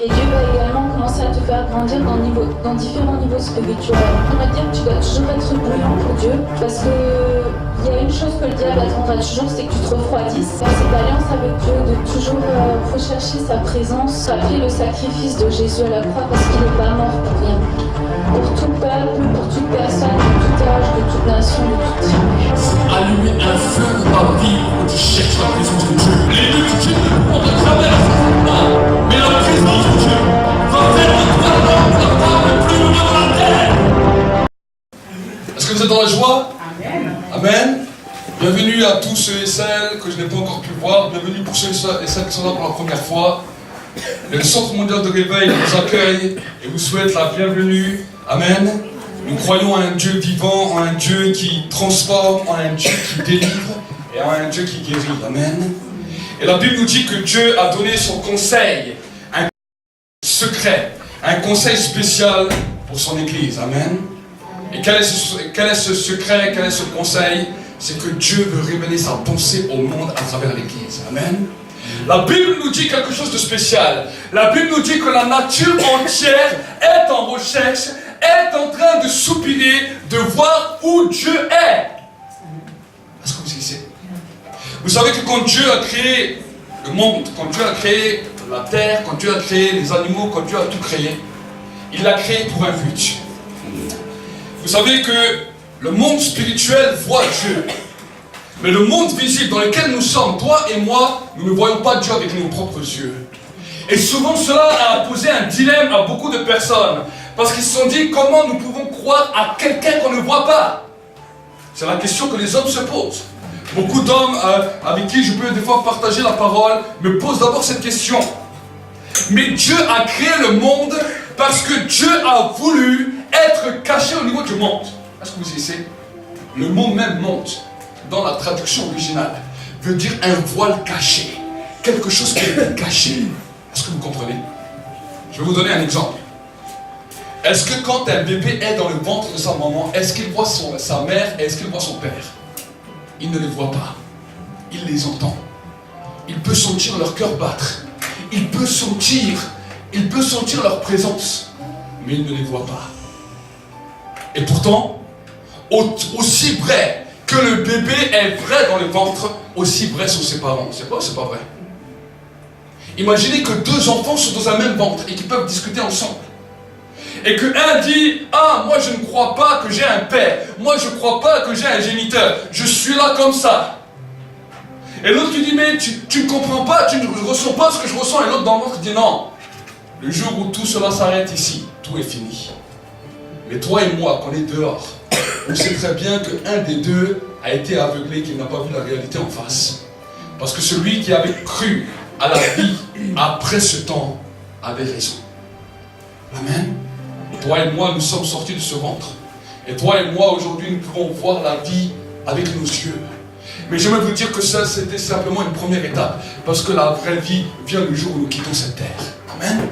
Et Dieu va également commencer à te faire grandir dans différents niveaux spirituels. On va dire que tu dois toujours être bouillant pour Dieu, parce que il y a une chose que le diable attendra toujours, c'est que tu te refroidisses. Dans cette alliance avec Dieu, de toujours rechercher sa présence, rappeler le sacrifice de Jésus à la croix, parce qu'il n'est pas mort pour rien. Pour tout peuple, pour toute personne, de tout âge, de toute nation, de toute tribu. Allumer un feu dans ta vie où tu cherches la présence de Dieu. Les deux de Dieu on te traverse, mais la présence de Dieu va faire de toi l'homme, la femme le plus heureux de la terre. Est-ce que vous êtes dans la joie? Amen. Amen. Bienvenue à tous ceux et celles que je n'ai pas encore pu voir. Bienvenue pour ceux et celles qui sont là pour la première fois. Le Centre mondial de réveil vous accueille et vous souhaite la bienvenue. Amen. Nous croyons en un Dieu vivant, en un Dieu qui transforme, en un Dieu qui délivre et en un Dieu qui guérit. Amen. Et la Bible nous dit que Dieu a donné son conseil, un secret, un conseil spécial pour son Église. Amen. Et quel est ce secret, quel est ce conseil? C'est que Dieu veut révéler sa pensée au monde à travers l'Église. Amen. La Bible nous dit quelque chose de spécial. La Bible nous dit que la nature entière est en recherche, est en train de soupirer, de voir où Dieu est. Est-ce que vous savez? Vous savez que quand Dieu a créé le monde, quand Dieu a créé la terre, quand Dieu a créé les animaux, quand Dieu a tout créé, il l'a créé pour un but. Vous savez que le monde spirituel voit Dieu. Mais le monde visible dans lequel nous sommes, toi et moi, nous ne voyons pas Dieu avec nos propres yeux. Et souvent cela a posé un dilemme à beaucoup de personnes. Parce qu'ils se sont dit, comment nous pouvons croire à quelqu'un qu'on ne voit pas? C'est la question que les hommes se posent. Beaucoup d'hommes avec qui je peux des fois partager la parole me posent d'abord cette question. Mais Dieu a créé le monde parce que Dieu a voulu être caché au niveau du monde. Est-ce que vous savez? Le mot même monde, dans la traduction originale, veut dire un voile caché. Quelque chose qui est caché. Est-ce que vous comprenez? Je vais vous donner un exemple. Est-ce que quand un bébé est dans le ventre de sa maman, est-ce qu'il voit sa mère et est-ce qu'il voit son père? Il ne les voit pas. Il les entend. Il peut sentir leur cœur battre. Il peut sentir leur présence. Mais il ne les voit pas. Et pourtant, aussi vrai que le bébé est vrai dans le ventre, aussi vrai sont ses parents. C'est pas vrai? Imaginez que deux enfants sont dans un même ventre et qu'ils peuvent discuter ensemble. Et que un dit, ah, moi je ne crois pas que j'ai un père, moi je ne crois pas que j'ai un géniteur, je suis là comme ça. Et l'autre qui dit, mais tu ne comprends pas, tu ne ressens pas ce que je ressens. Et l'autre dans le ventre dit, non, le jour où tout cela s'arrête ici, tout est fini. Mais toi et moi, qu'on est dehors, on sait très bien qu'un des deux a été aveuglé, qu'il n'a pas vu la réalité en face. Parce que celui qui avait cru à la vie après ce temps avait raison. Amen. Toi et moi, nous sommes sortis de ce ventre. Et toi et moi, aujourd'hui, nous pouvons voir la vie avec nos yeux. Mais j'aimerais vous dire que ça, c'était simplement une première étape. Parce que la vraie vie vient le jour où nous quittons cette terre. Amen.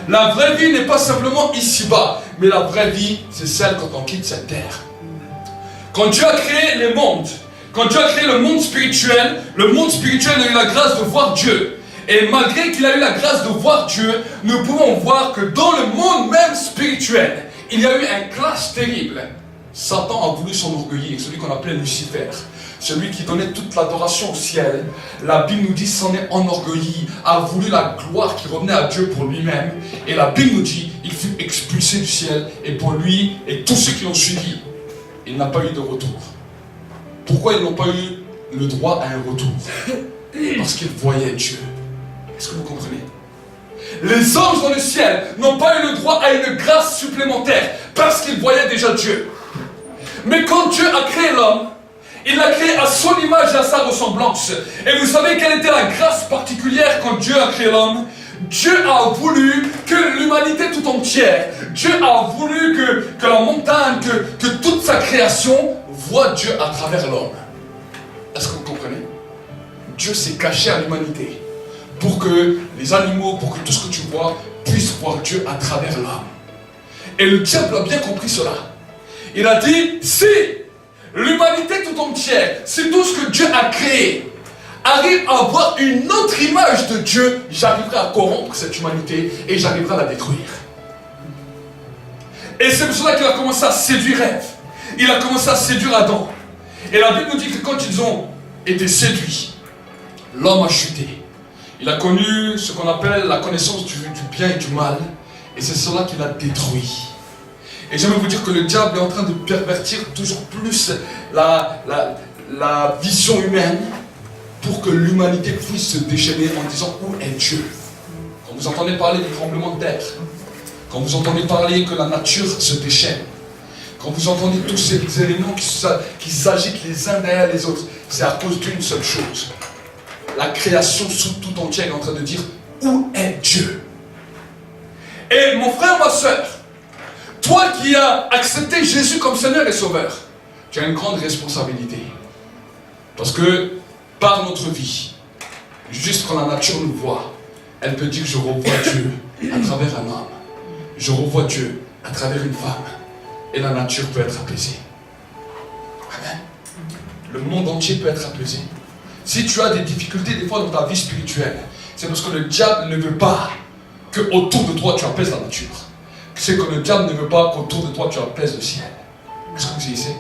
La vraie vie n'est pas simplement ici-bas. Mais la vraie vie, c'est celle quand on quitte cette terre. Quand Dieu a créé les mondes, quand Dieu a créé le monde spirituel a eu la grâce de voir Dieu. Et malgré qu'il a eu la grâce de voir Dieu, nous pouvons voir que dans le monde même spirituel, il y a eu un clash terrible. Satan a voulu s'enorgueillir, celui qu'on appelait Lucifer, celui qui donnait toute l'adoration au ciel. La Bible nous dit s'en est enorgueilli, a voulu la gloire qui revenait à Dieu pour lui-même. Et la Bible nous dit, il fut expulsé du ciel, et pour lui et tous ceux qui l'ont suivi, il n'a pas eu de retour. Pourquoi ils n'ont pas eu le droit à un retour? Parce qu'ils voyaient Dieu. Est-ce que vous comprenez? Les anges dans le ciel n'ont pas eu le droit à une grâce supplémentaire parce qu'ils voyaient déjà Dieu. Mais quand Dieu a créé l'homme, il l'a créé à son image et à sa ressemblance. Et vous savez quelle était la grâce particulière quand Dieu a créé l'homme? Dieu a voulu que l'humanité tout entière, Dieu a voulu que la montagne, que toute sa création voit Dieu à travers l'homme. Est-ce que vous comprenez? Dieu s'est caché à l'humanité pour que les animaux, pour que tout ce que tu vois puisse voir Dieu à travers l'homme. Et le diable a bien compris cela. Il a dit, si l'humanité tout entière, si tout ce que Dieu a créé arrive à avoir une autre image de Dieu, j'arriverai à corrompre cette humanité et j'arriverai à la détruire. Et c'est pour cela qu'il a commencé à séduire Ève. Il a commencé à séduire Adam. Et la Bible nous dit que quand ils ont été séduits, l'homme a chuté. Il a connu ce qu'on appelle la connaissance du bien et du mal. Et c'est cela qu'il a détruit. Et j'aimerais vous dire que le diable est en train de pervertir toujours plus la vision humaine pour que l'humanité puisse se déchaîner en disant où est Dieu. Quand vous entendez parler du tremblement de terre, quand vous entendez parler que la nature se déchaîne, quand vous entendez tous ces éléments qui s'agitent les uns derrière les autres, c'est à cause d'une seule chose. La création tout entière est en train de dire où est Dieu. Et mon frère, ma soeur, toi qui as accepté Jésus comme Seigneur et Sauveur, tu as une grande responsabilité. Parce que par notre vie, juste quand la nature nous voit, elle peut dire je revois Dieu à travers un homme. Je revois Dieu à travers une femme. Et la nature peut être apaisée. Amen. Le monde entier peut être apaisé. Si tu as des difficultés des fois dans ta vie spirituelle, c'est parce que le diable ne veut pas que autour de toi tu apaises la nature. C'est que le diable ne veut pas qu'autour de toi tu apaises le ciel. Est-ce que vous savez?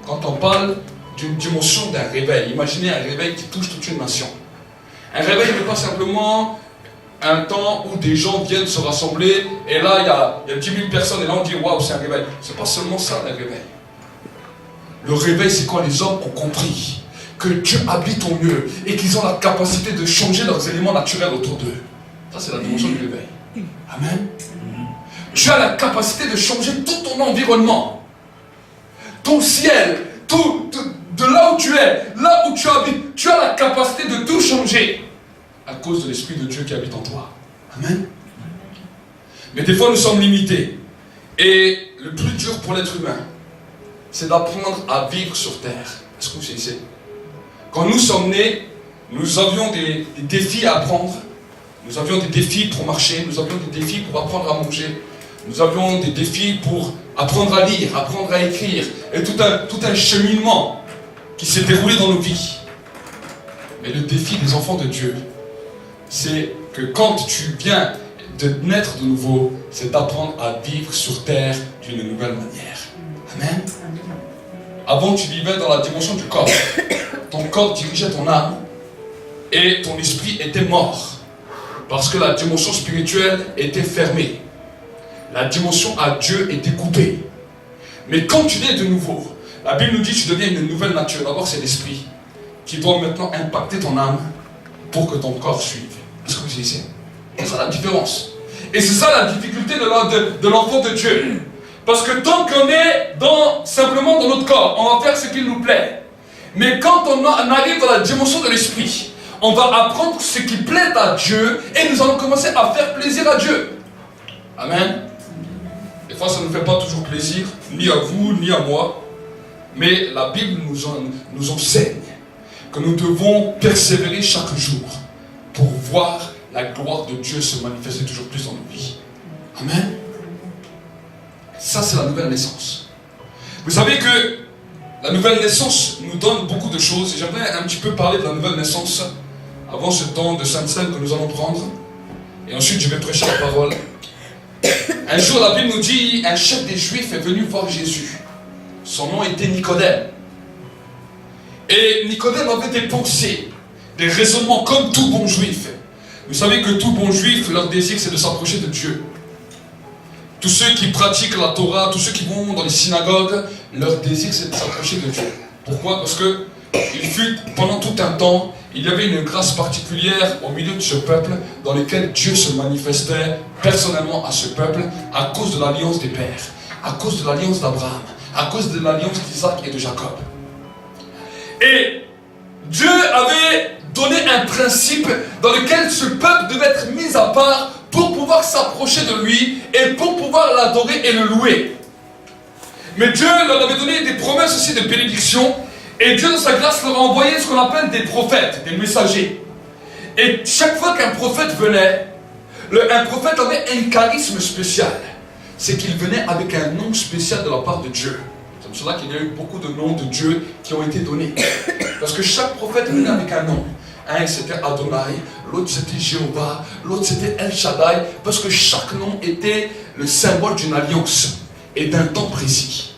Quand on parle d'une dimension d'un réveil, imaginez un réveil qui touche toute une nation. Un réveil n'est pas simplement un temps où des gens viennent se rassembler et là il y a 10 000 personnes et là on dit waouh c'est un réveil. C'est pas seulement ça le réveil. Le réveil c'est quand les hommes ont compris que Dieu habite au mieux et qu'ils ont la capacité de changer leurs éléments naturels autour d'eux. Ça c'est la dimension du réveil. Amen. Tu as la capacité de changer tout ton environnement, ton ciel, de là où tu es, là où tu habites. Tu as la capacité de tout changer à cause de l'Esprit de Dieu qui habite en toi. Amen. Mais des fois nous sommes limités. Et le plus dur pour l'être humain, c'est d'apprendre à vivre sur terre. Est-ce que vous savez? Quand nous sommes nés, nous avions des défis à apprendre. Nous avions des défis pour marcher, nous avions des défis pour apprendre à manger. Nous avions des défis pour apprendre à lire, apprendre à écrire. Et tout un cheminement qui s'est déroulé dans nos vies. Mais le défi des enfants de Dieu, c'est que quand tu viens de naître de nouveau, c'est d'apprendre à vivre sur terre d'une nouvelle manière. Amen. Avant, tu vivais dans la dimension du corps. Ton corps dirigeait ton âme et ton esprit était mort. Parce que la dimension spirituelle était fermée. La dimension à Dieu était coupée. Mais quand tu nais de nouveau, la Bible nous dit que tu deviens une nouvelle nature. D'abord, c'est l'esprit qui doit maintenant impacter ton âme pour que ton corps suive. Est-ce que vous savez? C'est ça la différence. Et c'est ça la difficulté de l'enfant de Dieu. Parce que tant qu'on est simplement dans notre corps, on va faire ce qu'il nous plaît. Mais quand on arrive dans la dimension de l'esprit, on va apprendre ce qui plaît à Dieu et nous allons commencer à faire plaisir à Dieu. Amen. Des fois, ça ne nous fait pas toujours plaisir, ni à vous, ni à moi. Mais la Bible nous enseigne que nous devons persévérer chaque jour pour voir la gloire de Dieu se manifester toujours plus dans nos vies. Amen. Ça, c'est la nouvelle naissance. Vous savez que la nouvelle naissance nous donne beaucoup de choses. Et j'aimerais un petit peu parler de la nouvelle naissance avant ce temps de Sainte Seine que nous allons prendre. Et ensuite, je vais prêcher la parole. Un jour, la Bible nous dit, un chef des Juifs est venu voir Jésus. Son nom était Nicodème. Et Nicodème avait des pensées, des raisonnements comme tout bon Juif. Vous savez que tout bon Juif, leur désir, c'est de s'approcher de Dieu. Tous ceux qui pratiquent la Torah, tous ceux qui vont dans les synagogues, leur désir, c'est de s'approcher de Dieu. Pourquoi? Parce que il fut, pendant tout un temps, il y avait une grâce particulière au milieu de ce peuple dans lequel Dieu se manifestait personnellement à ce peuple à cause de l'alliance des pères, à cause de l'alliance d'Abraham, à cause de l'alliance d'Isaac et de Jacob. Et Dieu avait donné un principe dans lequel ce peuple devait être mis à part pour pouvoir s'approcher de lui et pour pouvoir l'adorer et le louer. Mais Dieu leur avait donné des promesses aussi de bénédiction. Et Dieu, dans sa grâce, leur a envoyé ce qu'on appelle des prophètes, des messagers. Et chaque fois qu'un prophète venait, un prophète avait un charisme spécial. C'est qu'il venait avec un nom spécial de la part de Dieu. C'est pour pour cela qu'il y a eu beaucoup de noms de Dieu qui ont été donnés. Parce que chaque prophète venait avec un nom. Un c'était Adonai, l'autre c'était Jéhovah, l'autre c'était El Shaddai, parce que chaque nom était le symbole d'une alliance et d'un temps précis.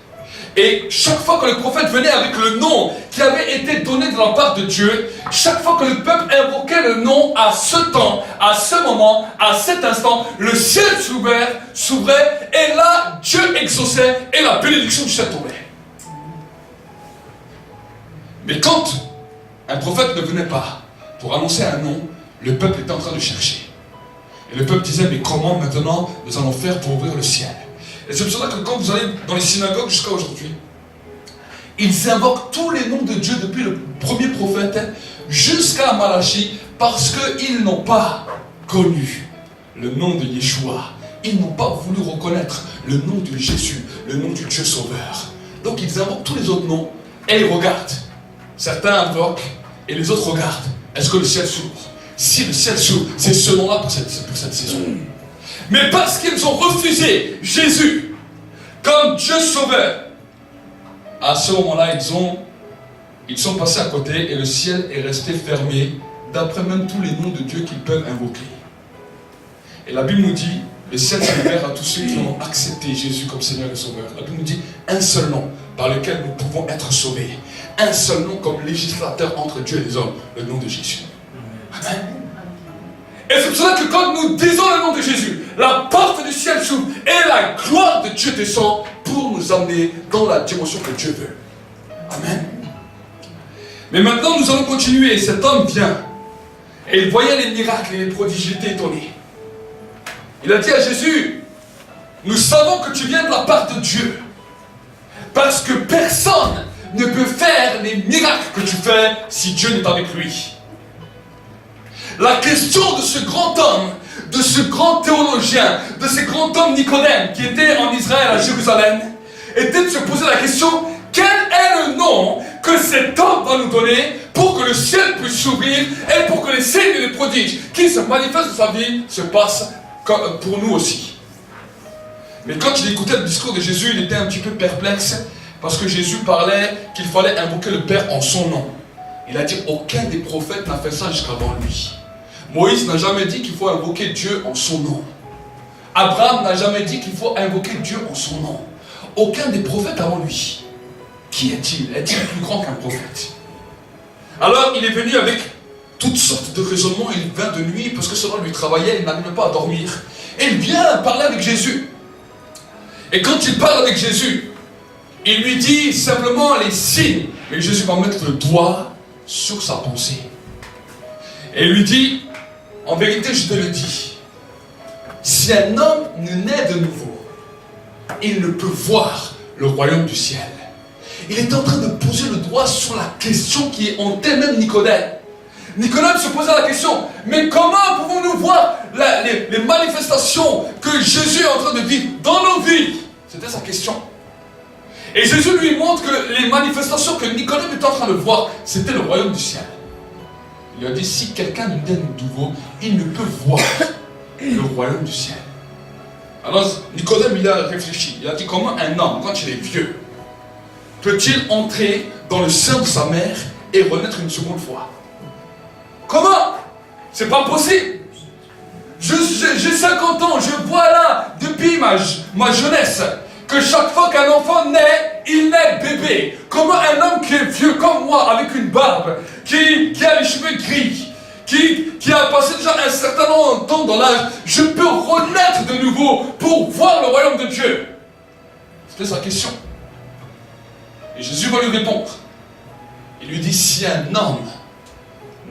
Et chaque fois que le prophète venait avec le nom qui avait été donné de la part de Dieu, chaque fois que le peuple invoquait le nom à ce temps, à ce moment, à cet instant, le ciel s'ouvrait et là Dieu exauçait et la bénédiction du ciel tombait. Mais quand un prophète ne venait pas pour annoncer un nom, le peuple était en train de chercher. Et le peuple disait, mais comment maintenant nous allons faire pour ouvrir le ciel? Et c'est pour cela que quand vous allez dans les synagogues jusqu'à aujourd'hui, ils invoquent tous les noms de Dieu depuis le premier prophète jusqu'à Malachie parce qu'ils n'ont pas connu le nom de Yeshua. Ils n'ont pas voulu reconnaître le nom de Jésus, le nom du Dieu sauveur. Donc ils invoquent tous les autres noms et ils regardent. Certains invoquent et les autres regardent. Est-ce que le ciel s'ouvre? Si le ciel s'ouvre, c'est ce nom-là pour cette saison. Mais parce qu'ils ont refusé Jésus comme Dieu sauveur, à ce moment-là, ils sont passés à côté et le ciel est resté fermé d'après même tous les noms de Dieu qu'ils peuvent invoquer. Et la Bible nous dit, le ciel s'est ouvert à tous ceux qui ont accepté Jésus comme Seigneur et Sauveur. La Bible nous dit, un seul nom par lequel nous pouvons être sauvés. Un seul nom comme législateur entre Dieu et les hommes, le nom de Jésus. Amen. Et c'est pour cela que quand nous disons le nom de Jésus, la porte du ciel s'ouvre et la gloire de Dieu descend pour nous amener dans la dimension que Dieu veut. Amen. Mais maintenant nous allons continuer. Cet homme vient et il voyait les miracles et les prodiges. Il était étonné. Il a dit à Jésus, nous savons que tu viens de la part de Dieu parce que personne ne peut faire les miracles que tu fais si Dieu n'est avec lui. La question de ce grand homme, de ce grand théologien, de ce grand homme Nicodème qui était en Israël à Jérusalem, était de se poser la question, quel est le nom que cet homme va nous donner pour que le ciel puisse s'ouvrir et pour que les signes et les prodiges qui se manifestent dans sa vie se passent pour nous aussi. Mais quand il écoutait le discours de Jésus, il était un petit peu perplexe parce que Jésus parlait qu'il fallait invoquer le Père en son nom. Il a dit, aucun des prophètes n'a fait ça jusqu'avant lui. Moïse n'a jamais dit qu'il faut invoquer Dieu en son nom. Abraham n'a jamais dit qu'il faut invoquer Dieu en son nom. Aucun des prophètes avant lui. Qui est-il? Est-il plus grand qu'un prophète? Alors il est venu avec toutes sortes de raisonnements. Il vint de nuit parce que cela lui travaillait. Il n'arrivait pas à dormir. Et il vient parler avec Jésus. Et quand il parle avec Jésus, il lui dit simplement les signes. Mais Jésus va mettre le doigt sur sa pensée. Et il lui dit, en vérité je te le dis, si un homme ne naît de nouveau, il ne peut voir le royaume du ciel. Il est en train de poser le doigt sur la question qui est en elle-même Nicodème. Nicodème se posait la question, mais comment pouvons-nous voir les manifestations que Jésus est en train de vivre dans nos vies? C'était sa question. Et Jésus lui montre que les manifestations que Nicodème est en train de voir, c'était le royaume du ciel. Il a dit, si quelqu'un ne naît de nouveau, il ne peut voir le royaume du ciel. Alors Nicodème, il a réfléchi. Il a dit, comment un homme, quand il est vieux, peut-il entrer dans le sein de sa mère et renaître une seconde fois? Comment? C'est pas possible. J'ai 50 ans, je vois là, depuis ma jeunesse, que chaque fois qu'un enfant naît, il naît bébé. Comment un homme qui est vieux comme moi, avec une barbe, qui a les cheveux gris, qui a passé déjà un certain temps dans l'âge, je peux renaître de nouveau pour voir le royaume de Dieu? C'était sa question. Et Jésus va lui répondre. Il lui dit, si un homme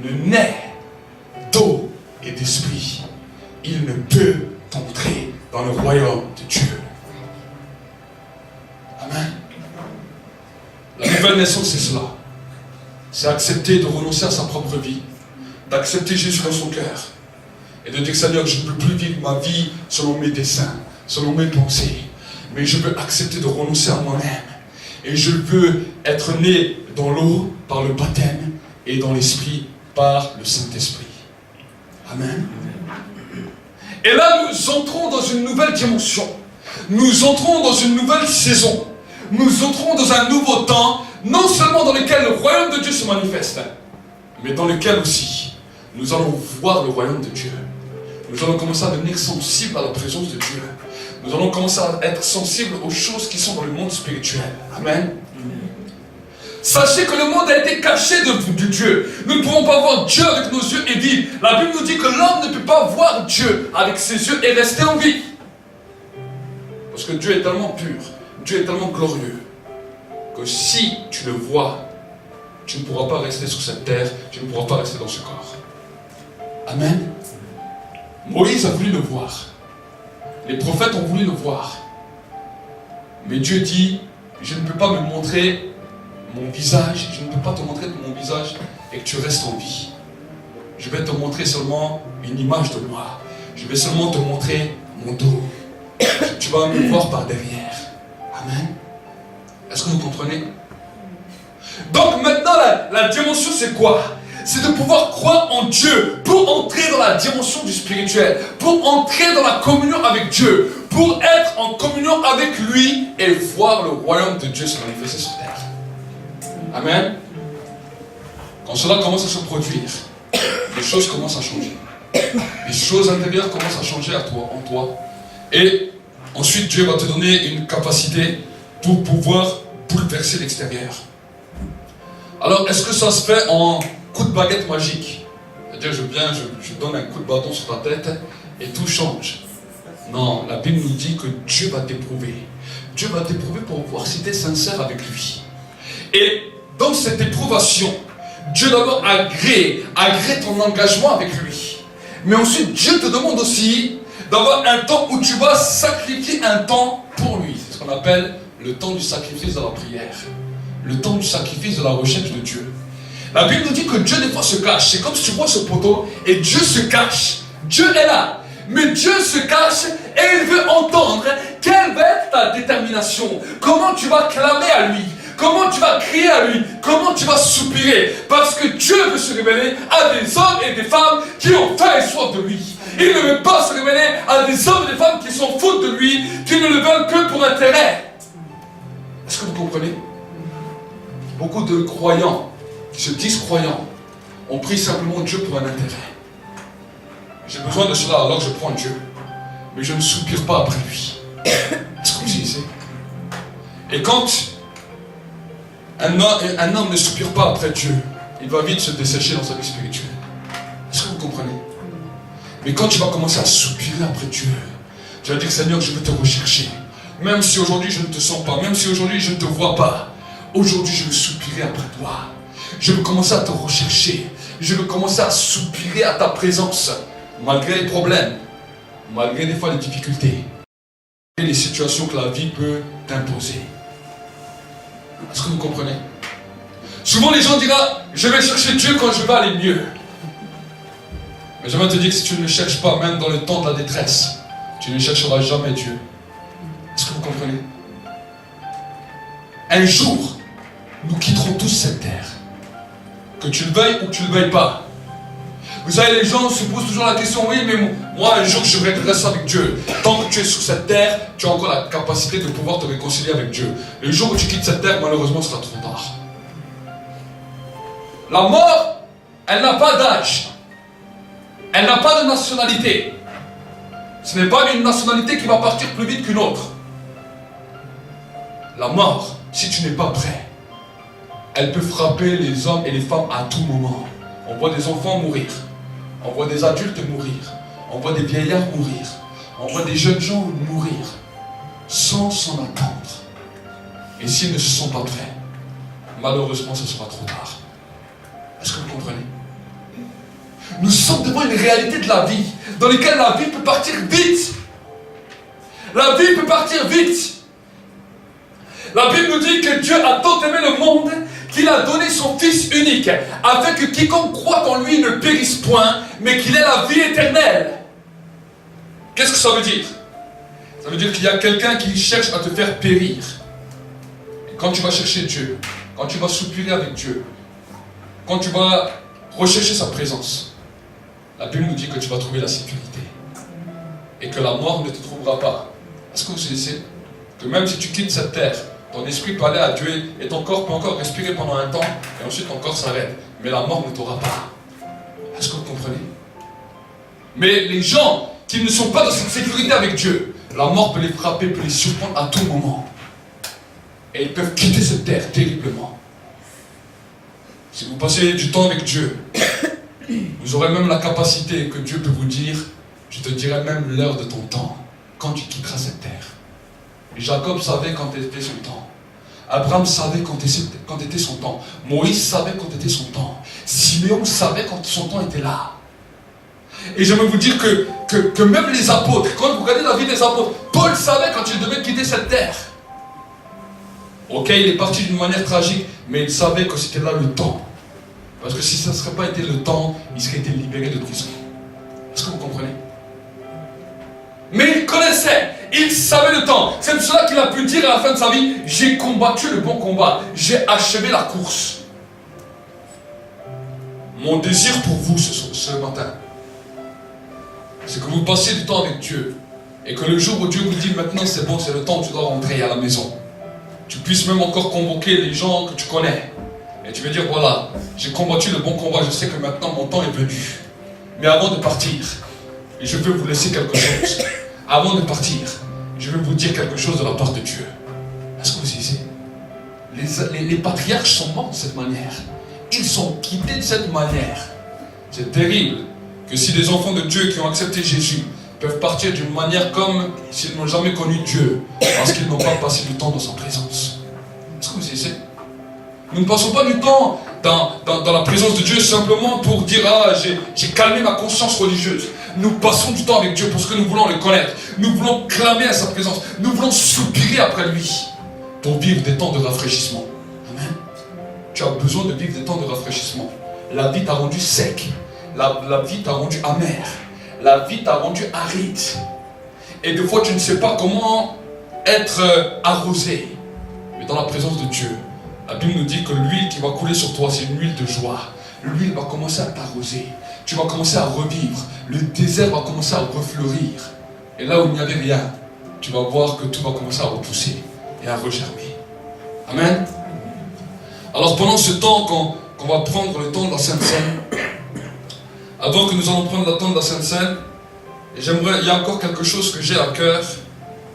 ne naît d'eau et d'esprit, il ne peut entrer dans le royaume de Dieu. Amen. La nouvelle naissance, c'est cela. C'est accepter de renoncer à sa propre vie, d'accepter Jésus dans son cœur et de dire, Seigneur, je ne peux plus vivre ma vie selon mes desseins, selon mes pensées, mais je veux accepter de renoncer à moi-même et je veux être né dans l'eau par le baptême et dans l'esprit par le Saint-Esprit. Amen. Et là, nous entrons dans une nouvelle dimension. Nous entrons dans une nouvelle saison. nous entrons dans un nouveau temps, non seulement dans lequel le royaume de Dieu se manifeste, mais dans lequel aussi nous allons voir le royaume de Dieu. Nous allons commencer à devenir sensibles à la présence de Dieu. Nous allons commencer à être sensibles aux choses qui sont dans le monde spirituel. Amen. Sachez que le monde a été caché de Dieu. Nous ne pouvons pas voir Dieu avec nos yeux et vivre. La Bible nous dit que l'homme ne peut pas voir Dieu avec ses yeux et rester en vie. Parce que Dieu est tellement pur, Dieu est tellement glorieux, que si tu le vois, tu ne pourras pas rester sur cette terre, tu ne pourras pas rester dans ce corps. Amen. Moïse a voulu le voir. Les prophètes ont voulu le voir. Mais Dieu dit, je ne peux pas me montrer mon visage, je ne peux pas te montrer mon visage et que tu restes en vie. Je vais te montrer seulement une image de moi. Je vais seulement te montrer mon dos. Tu vas me voir par derrière. Amen. Est-ce que vous comprenez? Donc maintenant, la dimension c'est quoi? C'est de pouvoir croire en Dieu pour entrer dans la dimension du spirituel, pour entrer dans la communion avec Dieu, pour être en communion avec lui et voir le royaume de Dieu se manifester sur terre. Amen. Quand cela commence à se produire, les choses commencent à changer. Les choses intérieures commencent à changer en toi. Et ensuite, Dieu va te donner une capacité pour pouvoir bouleverser l'extérieur. Alors, est-ce que ça se fait en coup de baguette magique? C'est-à-dire, je donne un coup de bâton sur ta tête et tout change. Non, la Bible nous dit que Dieu va t'éprouver. Dieu va t'éprouver pour voir si tu es sincère avec lui. Et dans cette éprouvation, Dieu d'abord agrée ton engagement avec lui. Mais ensuite, Dieu te demande aussi d'avoir un temps où tu vas sacrifier un temps pour lui. C'est ce qu'on appelle le temps du sacrifice de la prière. Le temps du sacrifice de la recherche de Dieu. La Bible nous dit que Dieu des fois se cache. C'est comme si tu vois ce poteau et Dieu se cache. Dieu est là. Mais Dieu se cache et il veut entendre quelle va être ta détermination. Comment tu vas clamer à lui. Comment tu vas crier à lui. Comment tu vas soupirer. Parce que Dieu veut se révéler à des hommes et des femmes qui ont faim et soif de lui. Il ne veut pas se révéler à des hommes et des femmes qui s'en foutent de lui, qui ne le veulent que pour intérêt. Est-ce que vous comprenez? Beaucoup de croyants, qui se disent croyants, ont pris simplement Dieu pour un intérêt. J'ai besoin de cela, alors je prends Dieu. Mais je ne soupire pas après lui. Est-ce que vous disiez? Et quand un homme ne soupire pas après Dieu, il va vite se dessécher dans sa vie spirituelle. Est-ce que vous comprenez? Mais quand tu vas commencer à soupirer après Dieu, tu vas dire, Seigneur, je veux te rechercher. Même si aujourd'hui je ne te sens pas, même si aujourd'hui je ne te vois pas, aujourd'hui je veux soupirer après toi. Je veux commencer à te rechercher. Je veux commencer à soupirer à ta présence. Malgré les problèmes, malgré des fois les difficultés, et les situations que la vie peut t'imposer. Est-ce que vous comprenez? Souvent les gens diront, je vais chercher Dieu quand je vais aller mieux. Mais j'aimerais te dire que si tu ne le cherches pas, même dans le temps de la détresse, tu ne chercheras jamais Dieu. Est-ce que vous comprenez? Un jour, nous quitterons tous cette terre. Que tu le veuilles ou que tu ne le veuilles pas. Vous savez, les gens se posent toujours la question, oui, mais moi, un jour, je reste avec Dieu. Tant que tu es sur cette terre, tu as encore la capacité de pouvoir te réconcilier avec Dieu. Le jour où tu quittes cette terre, malheureusement, ce sera trop tard. La mort, elle n'a pas d'âge. Elle n'a pas de nationalité. Ce n'est pas une nationalité qui va partir plus vite qu'une autre. La mort, si tu n'es pas prêt, elle peut frapper les hommes et les femmes à tout moment. On voit des enfants mourir. On voit des adultes mourir. On voit des vieillards mourir. On voit des jeunes gens mourir. Sans s'en attendre. Et s'ils ne se sont pas prêts, malheureusement, ce sera trop tard. Est-ce que vous comprenez? Nous sommes devant une réalité de la vie, dans laquelle la vie peut partir vite. La vie peut partir vite. La Bible nous dit que Dieu a tant aimé le monde qu'il a donné son Fils unique, afin que quiconque croit en lui ne périsse point, mais qu'il ait la vie éternelle. Qu'est-ce que ça veut dire? Ça veut dire qu'il y a quelqu'un qui cherche à te faire périr. Et quand tu vas chercher Dieu, quand tu vas soupirer avec Dieu, quand tu vas rechercher sa présence, la Bible nous dit que tu vas trouver la sécurité. Et que la mort ne te trouvera pas. Est-ce que vous savez que même si tu quittes cette terre, Ton esprit peut aller à Dieu et ton corps peut encore respirer pendant un temps et ensuite ton corps s'arrête. Mais la mort ne t'aura pas. Est-ce que vous comprenez? Mais les gens qui ne sont pas dans cette sécurité avec Dieu, la mort peut les frapper, peut les surprendre à tout moment. Et ils peuvent quitter cette terre terriblement. Si vous passez du temps avec Dieu, vous aurez même la capacité que Dieu peut vous dire, je te dirai même l'heure de ton temps, quand tu quitteras cette terre. Et Jacob savait quand était son temps. Abraham savait quand était son temps. Moïse savait quand était son temps. Simeon savait quand son temps était là. Et j'aimerais vous dire que même les apôtres, quand vous regardez la vie des apôtres, Paul savait quand il devait quitter cette terre. Ok, il est parti d'une manière tragique, mais il savait que c'était là le temps. Parce que si ça ne serait pas été le temps, il serait été libéré de prison. Est-ce que vous comprenez? Mais il connaissait, il savait le temps. C'est pour cela qu'il a pu dire à la fin de sa vie, j'ai combattu le bon combat, j'ai achevé la course. Mon désir pour vous ce matin, c'est que vous passiez du temps avec Dieu. Et que le jour où Dieu vous dit maintenant c'est bon, c'est le temps où tu dois rentrer à la maison, tu puisses même encore convoquer les gens que tu connais. Et tu veux dire voilà, j'ai combattu le bon combat, je sais que maintenant mon temps est venu. Mais avant de partir, et je veux vous laisser quelque chose. Avant de partir, je veux vous dire quelque chose de la part de Dieu. Est-ce que vous disiez? Les patriarches sont morts de cette manière. Ils sont quittés de cette manière. C'est terrible que si des enfants de Dieu qui ont accepté Jésus peuvent partir d'une manière comme s'ils n'ont jamais connu Dieu, parce qu'ils n'ont pas passé du temps dans sa présence. Est-ce que vous disiez? Nous ne passons pas du temps dans la présence de Dieu simplement pour dire ah j'ai calmé ma conscience religieuse. Nous passons du temps avec Dieu parce que nous voulons le connaître. Nous voulons clamer à sa présence. Nous voulons soupirer après lui pour vivre des temps de rafraîchissement. Amen. Tu as besoin de vivre des temps de rafraîchissement. La vie t'a rendu sec. La vie t'a rendu amer. La vie t'a rendu aride. Et des fois tu ne sais pas comment être arrosé. Mais dans la présence de Dieu, la Bible nous dit que l'huile qui va couler sur toi, c'est une huile de joie. L'huile va commencer à t'arroser. Tu vas commencer à revivre. Le désert va commencer à refleurir. Et là où il n'y avait rien, tu vas voir que tout va commencer à repousser et à regermer. Amen. Alors pendant ce temps qu'on va prendre le temps de la Sainte Seine, avant que nous allons prendre le temps de la Sainte Seine, il y a encore quelque chose que j'ai à cœur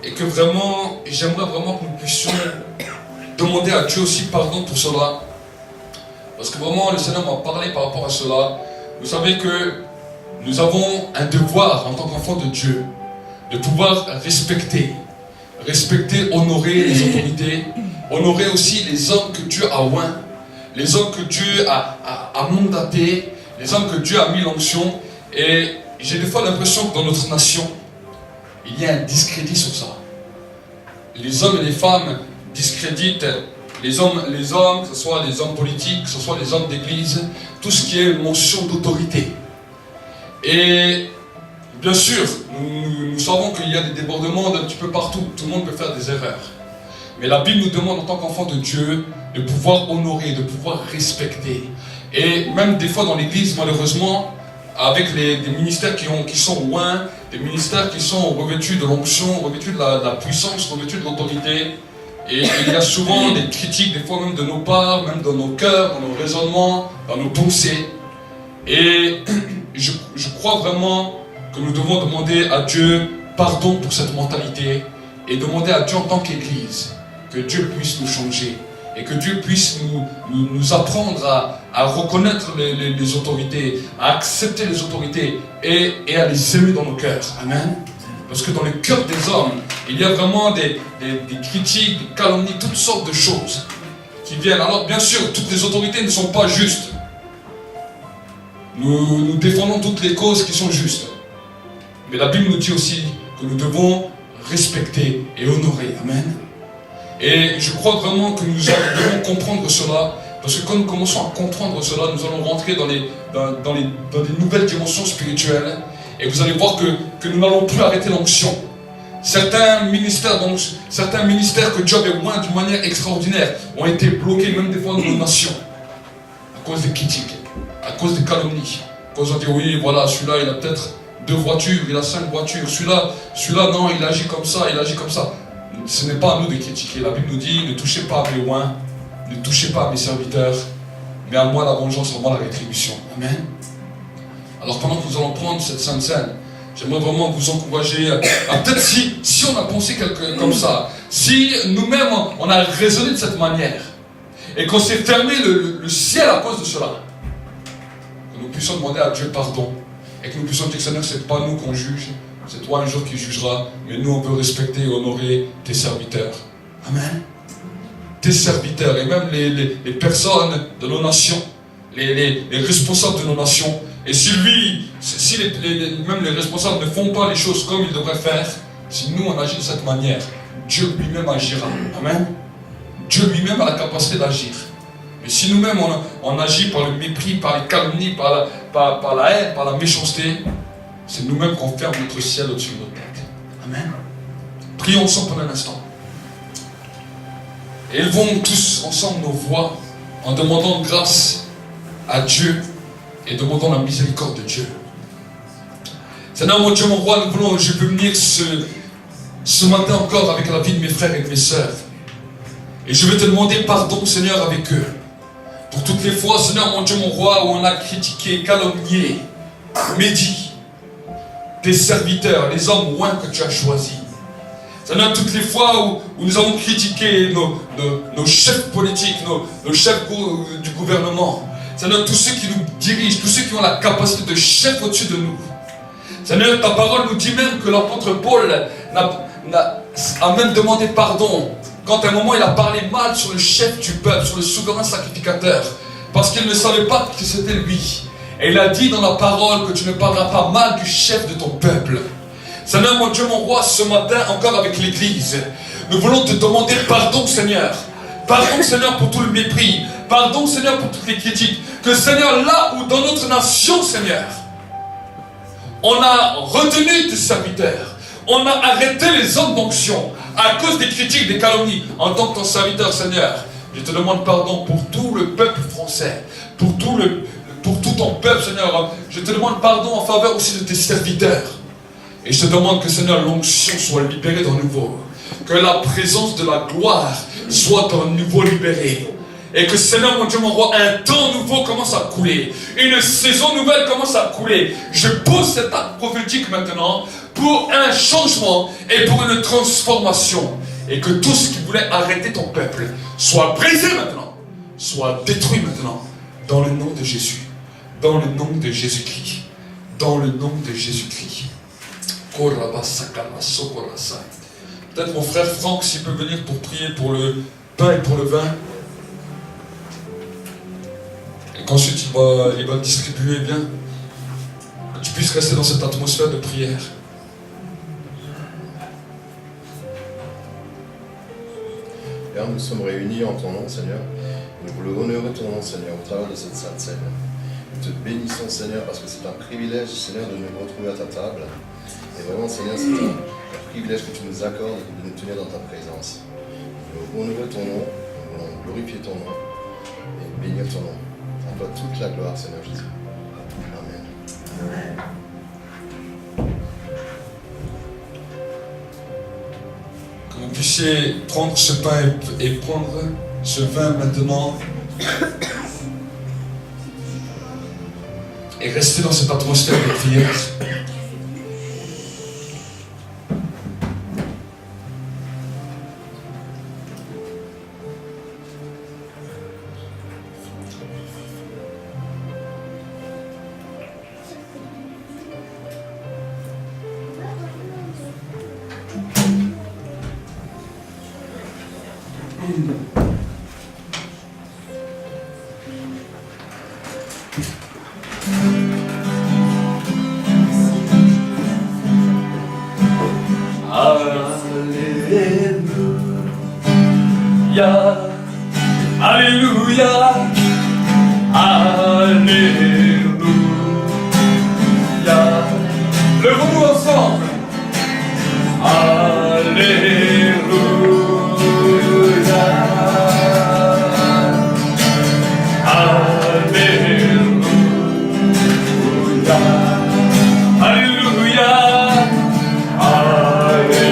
et que vraiment, j'aimerais vraiment que nous puissions demander à Dieu aussi pardon pour cela. Parce que vraiment le Seigneur m'a parlé par rapport à cela. Vous savez que nous avons un devoir en tant qu'enfants de Dieu de pouvoir respecter, honorer les autorités, honorer aussi les hommes que Dieu a oints, les hommes que Dieu a mandatés, les hommes que Dieu a mis l'onction. Et j'ai des fois l'impression que dans notre nation, il y a un discrédit sur ça. Les hommes et les femmes discréditent les hommes, que ce soit les hommes politiques, que ce soit les hommes d'église, tout ce qui est mention d'autorité. Et bien sûr, nous savons qu'il y a des débordements d'un petit peu partout, tout le monde peut faire des erreurs. Mais la Bible nous demande en tant qu'enfants de Dieu de pouvoir honorer, de pouvoir respecter. Et même des fois dans l'église, malheureusement, avec des ministères qui sont loin, des ministères qui sont revêtus de l'onction, revêtus de la puissance, revêtus de l'autorité. Et il y a souvent des critiques, des fois même de nos parts, même dans nos cœurs, dans nos raisonnements, dans nos pensées. Et je crois vraiment que nous devons demander à Dieu pardon pour cette mentalité et demander à Dieu en tant qu'Église que Dieu puisse nous changer et que Dieu puisse nous apprendre à reconnaître les autorités, à accepter les autorités et à les aimer dans nos cœurs. Amen. Parce que dans le cœur des hommes, il y a vraiment des critiques, des calomnies, toutes sortes de choses qui viennent. Alors bien sûr, toutes les autorités ne sont pas justes. Nous défendons toutes les causes qui sont justes. Mais la Bible nous dit aussi que nous devons respecter et honorer. Amen. Et je crois vraiment que nous devons comprendre cela. Parce que quand nous commençons à comprendre cela, nous allons rentrer dans des nouvelles dimensions spirituelles. Et vous allez voir que nous n'allons plus arrêter l'onction. Certains ministères que Dieu avait oints d'une manière extraordinaire ont été bloqués même des fois dans nos nations. À cause des critiques, à cause des calomnies. À cause de dire oui, voilà, celui-là il a peut-être 2 voitures, il a 5 voitures. Celui-là non, il agit comme ça, il agit comme ça. ce n'est pas à nous de critiquer. La Bible nous dit, ne touchez pas à mes oins, ne touchez pas à mes serviteurs, mais à moi la vengeance, à moi la rétribution. Amen. Alors pendant que nous allons prendre cette Sainte Seine, j'aimerais vraiment vous encourager à peut-être si on a pensé comme ça, si nous-mêmes on a raisonné de cette manière, et qu'on s'est fermé le ciel à cause de cela, que nous puissions demander à Dieu pardon, et que nous puissions dire, Seigneur, c'est pas nous qu'on juge, c'est toi un jour qui jugeras, mais nous on veut respecter et honorer tes serviteurs. Amen. Tes serviteurs, et même les personnes de nos nations, les responsables de nos nations. Et si même les responsables ne font pas les choses comme ils devraient faire, si nous on agit de cette manière, Dieu lui-même agira. Amen. Dieu lui-même a la capacité d'agir. Mais si nous-mêmes on agit par le mépris, par les calomnies, par la haine, par la méchanceté, c'est nous-mêmes qu'on ferme notre ciel au-dessus de notre tête. Amen. Prions ensemble pendant un instant. Et élevons tous ensemble nos voix en demandant grâce à Dieu et demandons la miséricorde de Dieu. Seigneur, mon Dieu, mon roi, je veux venir ce matin encore avec la vie de mes frères et de mes sœurs. Et je veux te demander pardon, Seigneur, avec eux. Pour toutes les fois, Seigneur, mon Dieu, mon roi, où on a critiqué, calomnié, médit tes serviteurs, les hommes loin que tu as choisis. Seigneur, toutes les fois où nous avons critiqué nos chefs politiques, nos chefs du gouvernement, Seigneur, tous ceux qui nous dirigent, tous ceux qui ont la capacité de chef au-dessus de nous. Seigneur, ta parole nous dit même que l'apôtre Paul a même demandé pardon quand à un moment il a parlé mal sur le chef du peuple, sur le souverain sacrificateur, parce qu'il ne savait pas que c'était lui. Et il a dit dans la parole que tu ne parleras pas mal du chef de ton peuple. Seigneur, mon Dieu, mon roi, ce matin, encore avec l'Église, nous voulons te demander pardon, Seigneur. Pardon, Seigneur, pour tout le mépris. Pardon, Seigneur, pour toutes les critiques. Que, Seigneur, là où dans notre nation, Seigneur, on a retenu tes serviteurs, on a arrêté les hommes d'onction à cause des critiques, des calomnies. En tant que ton serviteur, Seigneur, je te demande pardon pour tout le peuple français, pour tout ton peuple, Seigneur. Je te demande pardon en faveur aussi de tes serviteurs. Et je te demande que, Seigneur, l'onction soit libérée dans nouveau. Que la présence de la gloire soit dans nouveau libérée. Et que, Seigneur, mon Dieu, mon roi, un temps nouveau commence à couler. Une saison nouvelle commence à couler. Je pose cet acte prophétique maintenant pour un changement et pour une transformation. Et que tout ce qui voulait arrêter ton peuple soit brisé maintenant, soit détruit maintenant. Dans le nom de Jésus. Dans le nom de Jésus-Christ. Dans le nom de Jésus-Christ. Peut-être mon frère Franck, s'il peut venir pour prier pour le pain et pour le vin. Et qu'ensuite il va distribuer bien. Que tu puisses rester dans cette atmosphère de prière. Père, nous sommes réunis en ton nom, Seigneur. Nous voulons honorer ton nom, Seigneur, au travers de cette sainte scène. Nous te bénissons, Seigneur, parce que c'est un privilège, Seigneur, de nous retrouver à ta table. Et vraiment, Seigneur, c'est un privilège que tu nous accordes de nous tenir dans ta présence. Nous voulons honorer ton nom, nous voulons glorifier ton nom et bénir ton nom. À toi toute la gloire, Seigneur Jésus. Amen. Amen. Que vous puissiez prendre ce pain et prendre ce vin maintenant. Et rester dans cette atmosphère de prière. Alléluia, Alléluia. Levons-nous ensemble. Alléluia, Alléluia, Alléluia, Alléluia.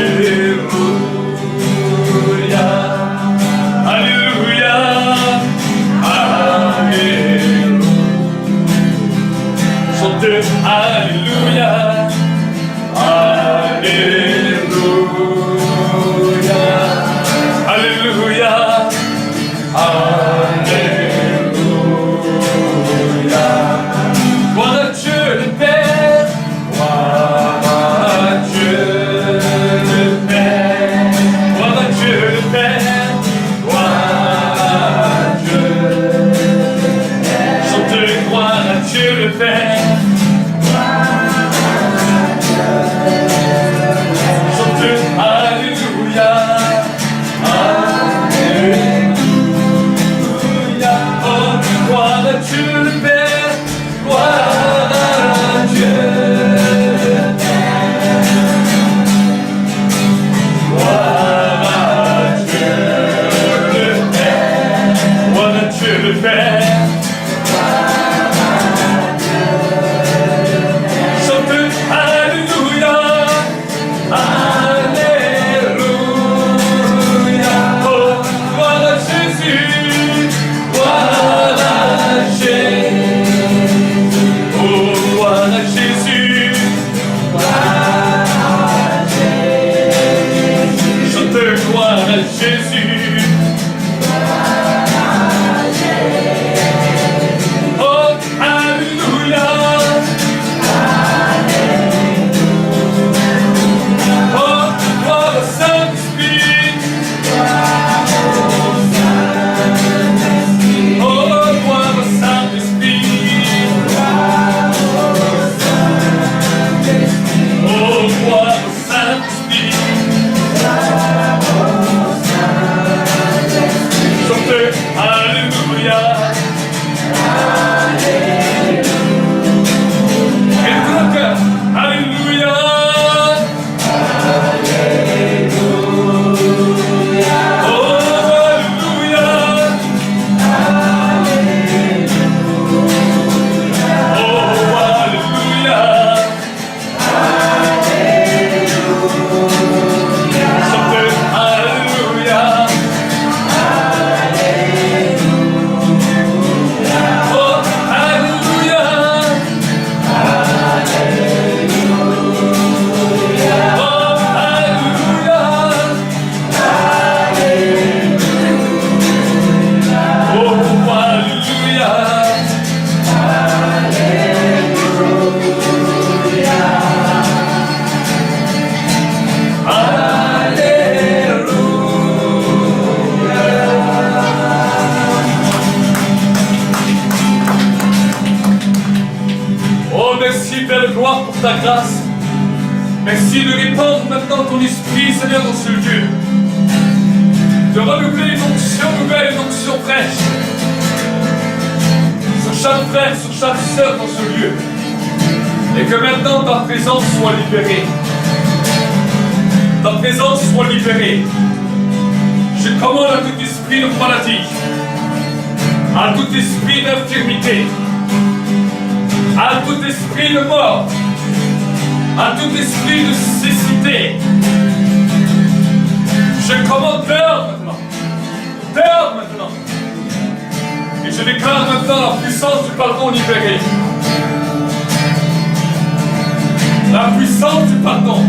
de ta grâce. Merci de répandre maintenant ton esprit, Seigneur, dans ce lieu. De renouveler une onction nouvelle, une onction fraîche. Sur chaque frère, sur chaque sœur dans ce lieu. Et que maintenant ta présence soit libérée. Ta présence soit libérée. Je commande à tout esprit de maladie, à tout esprit d'infirmité, à tout esprit de mort, à tout esprit de cécité. Je commande dehors maintenant. Dehors maintenant. Et je déclare maintenant la puissance du pardon libéré. La puissance du pardon.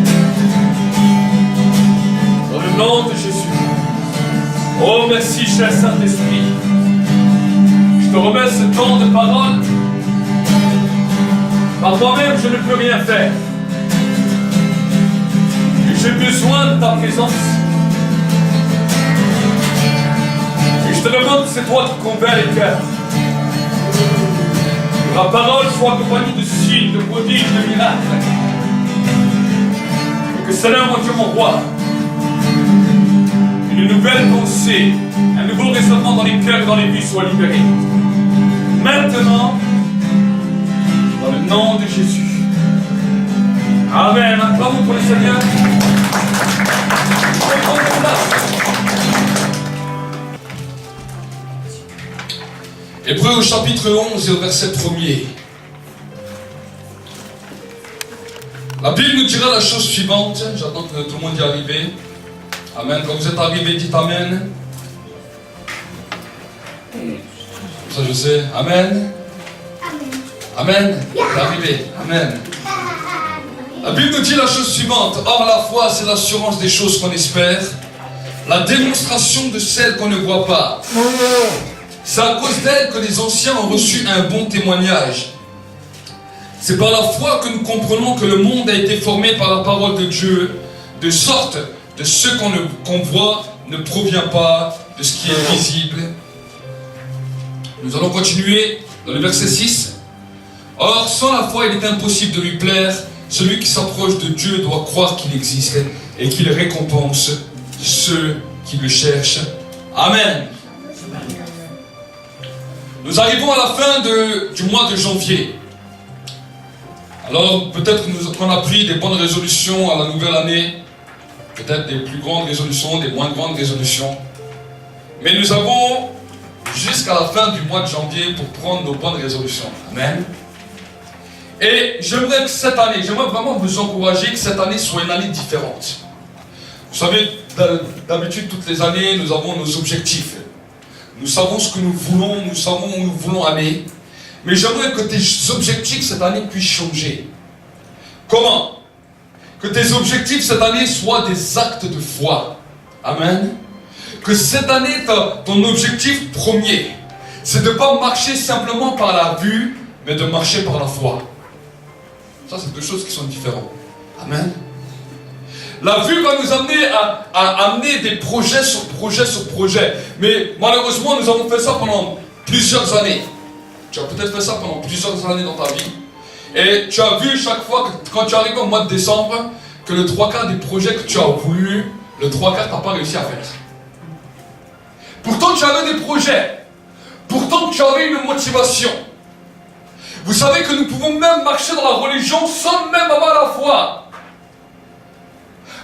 Dans le nom de Jésus. Oh merci cher Saint-Esprit. Je te remets ce temps de parole. Par moi-même je ne peux rien faire. Et j'ai besoin de ta présence. Et je te demande que c'est toi qui convaincs les cœurs. Que la parole soit accompagnée de signes, de prodiges, de miracles. Et que Seigneur mon Dieu mon roi, une nouvelle pensée, un nouveau raisonnement dans les cœurs et dans les vies soit libéré. Maintenant, dans le nom de Jésus. Amen. Acclamons pour le Seigneur. Hébreux au chapitre 11 et au verset 1er. La Bible nous dira la chose suivante. J'attends que tout le monde y arrive. Amen. Quand vous êtes arrivés, dites Amen. Ça je sais. Amen. Amen. Vous arrivez. Amen. La Bible nous dit la chose suivante. Or la foi, c'est l'assurance des choses qu'on espère, la démonstration de celles qu'on ne voit pas. C'est à cause d'elle que les anciens ont reçu un bon témoignage. C'est par la foi que nous comprenons que le monde a été formé par la parole de Dieu, de sorte que ce qu'on voit ne provient pas de ce qui est visible. Nous allons continuer dans le verset 6. Or, sans la foi, il est impossible de lui plaire. Celui qui s'approche de Dieu doit croire qu'il existe et qu'il récompense ceux qui le cherchent. Amen. Nous arrivons à la fin du mois de janvier. Alors, peut-être qu'on a pris des bonnes résolutions à la nouvelle année. Peut-être des plus grandes résolutions, des moins grandes résolutions. Mais nous avons jusqu'à la fin du mois de janvier pour prendre nos bonnes résolutions. Amen. Et j'aimerais que cette année, j'aimerais vraiment vous encourager que cette année soit une année différente. Vous savez, d'habitude, toutes les années, nous avons nos objectifs. Nous savons ce que nous voulons, nous savons où nous voulons aller. Mais j'aimerais que tes objectifs cette année puissent changer. Comment? Que tes objectifs cette année soient des actes de foi. Amen. Que cette année, ton objectif premier, c'est de ne pas marcher simplement par la vue, mais de marcher par la foi. Ça, c'est deux choses qui sont différentes. Amen. La vue va nous amener à amener des projets sur projets sur projets. Mais malheureusement, nous avons fait ça pendant plusieurs années. Tu as peut-être fait ça pendant plusieurs années dans ta vie. Et tu as vu chaque fois que quand tu arrives au mois de décembre, que le 3/4 des projets que tu as voulu, le 3/4 tu n'as pas réussi à faire. Pourtant tu avais des projets. Pourtant tu avais une motivation. Vous savez que nous pouvons même marcher dans la religion sans même avoir la foi.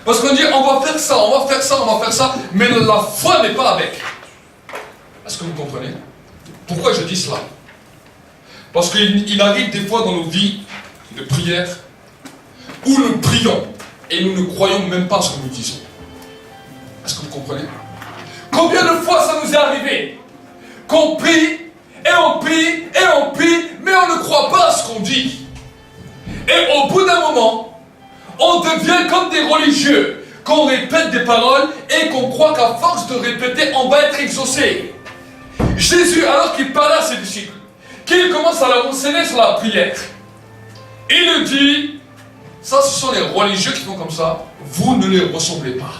Parce qu'on dit on va faire ça, on va faire ça, on va faire ça, mais la foi n'est pas avec. Est-ce que vous comprenez? Pourquoi je dis cela? Parce qu'il arrive des fois dans nos vies de prière où nous prions et nous ne croyons même pas ce que nous disons. Est-ce que vous comprenez? Combien de fois ça nous est arrivé qu'on prie et on prie et on prie, mais on ne croit pas à ce qu'on dit. Et au bout d'un moment, on devient comme des religieux, qu'on répète des paroles et qu'on croit qu'à force de répéter, on va être exaucé. Jésus, alors qu'il parlait à ses disciples, qu'il commence à leur enseigner sur la prière, il leur dit, ça ce sont les religieux qui font comme ça, vous ne les ressemblez pas.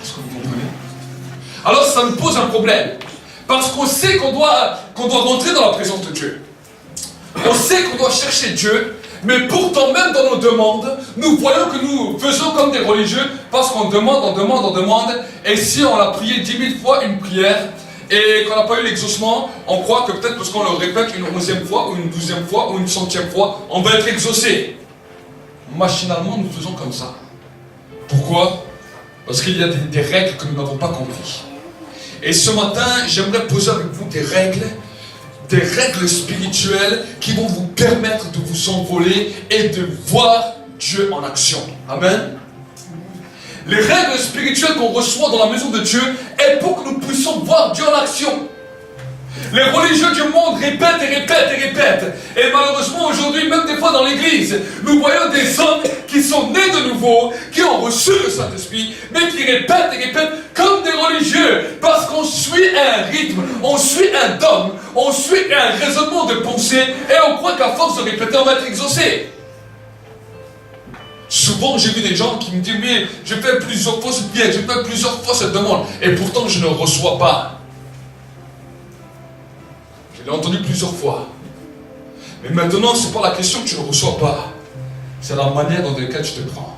Est-ce que vous comprenez? Alors ça nous pose un problème, parce qu'on sait qu'on doit rentrer dans la présence de Dieu. On sait qu'on doit chercher Dieu, Mais pourtant, même dans nos demandes, nous voyons que nous faisons comme des religieux parce qu'on demande. Et si on a prié 10 000 fois une prière et qu'on n'a pas eu l'exaucement, on croit que peut-être parce qu'on le répète une 11e fois ou une 12e fois ou une 100e fois, on va être exaucé. Machinalement, nous faisons comme ça. Pourquoi? Parce qu'il y a des règles que nous n'avons pas compris. Et ce matin, j'aimerais poser avec vous des règles spirituelles qui vont vous permettre de vous envoler et de voir Dieu en action. Amen. Les règles spirituelles qu'on reçoit dans la maison de Dieu est pour que nous puissions voir Dieu en action. Les religieux du monde répètent. Et malheureusement aujourd'hui, même des fois dans l'église, nous voyons des hommes qui sont nés de nouveau, qui ont reçu le Saint-Esprit, mais qui répètent comme des religieux, parce qu'on suit un rythme, on suit un dogme, on suit un raisonnement de pensée, et on croit qu'à force de répéter, on va être exaucé. Souvent, j'ai vu des gens qui me disent, mais je fais plusieurs fois cette prière, je fais plusieurs fois cette demande, et pourtant je ne reçois pas. Je l'ai entendu plusieurs fois. Mais maintenant, ce n'est pas la question que tu ne reçois pas. C'est la manière dans laquelle tu te prends.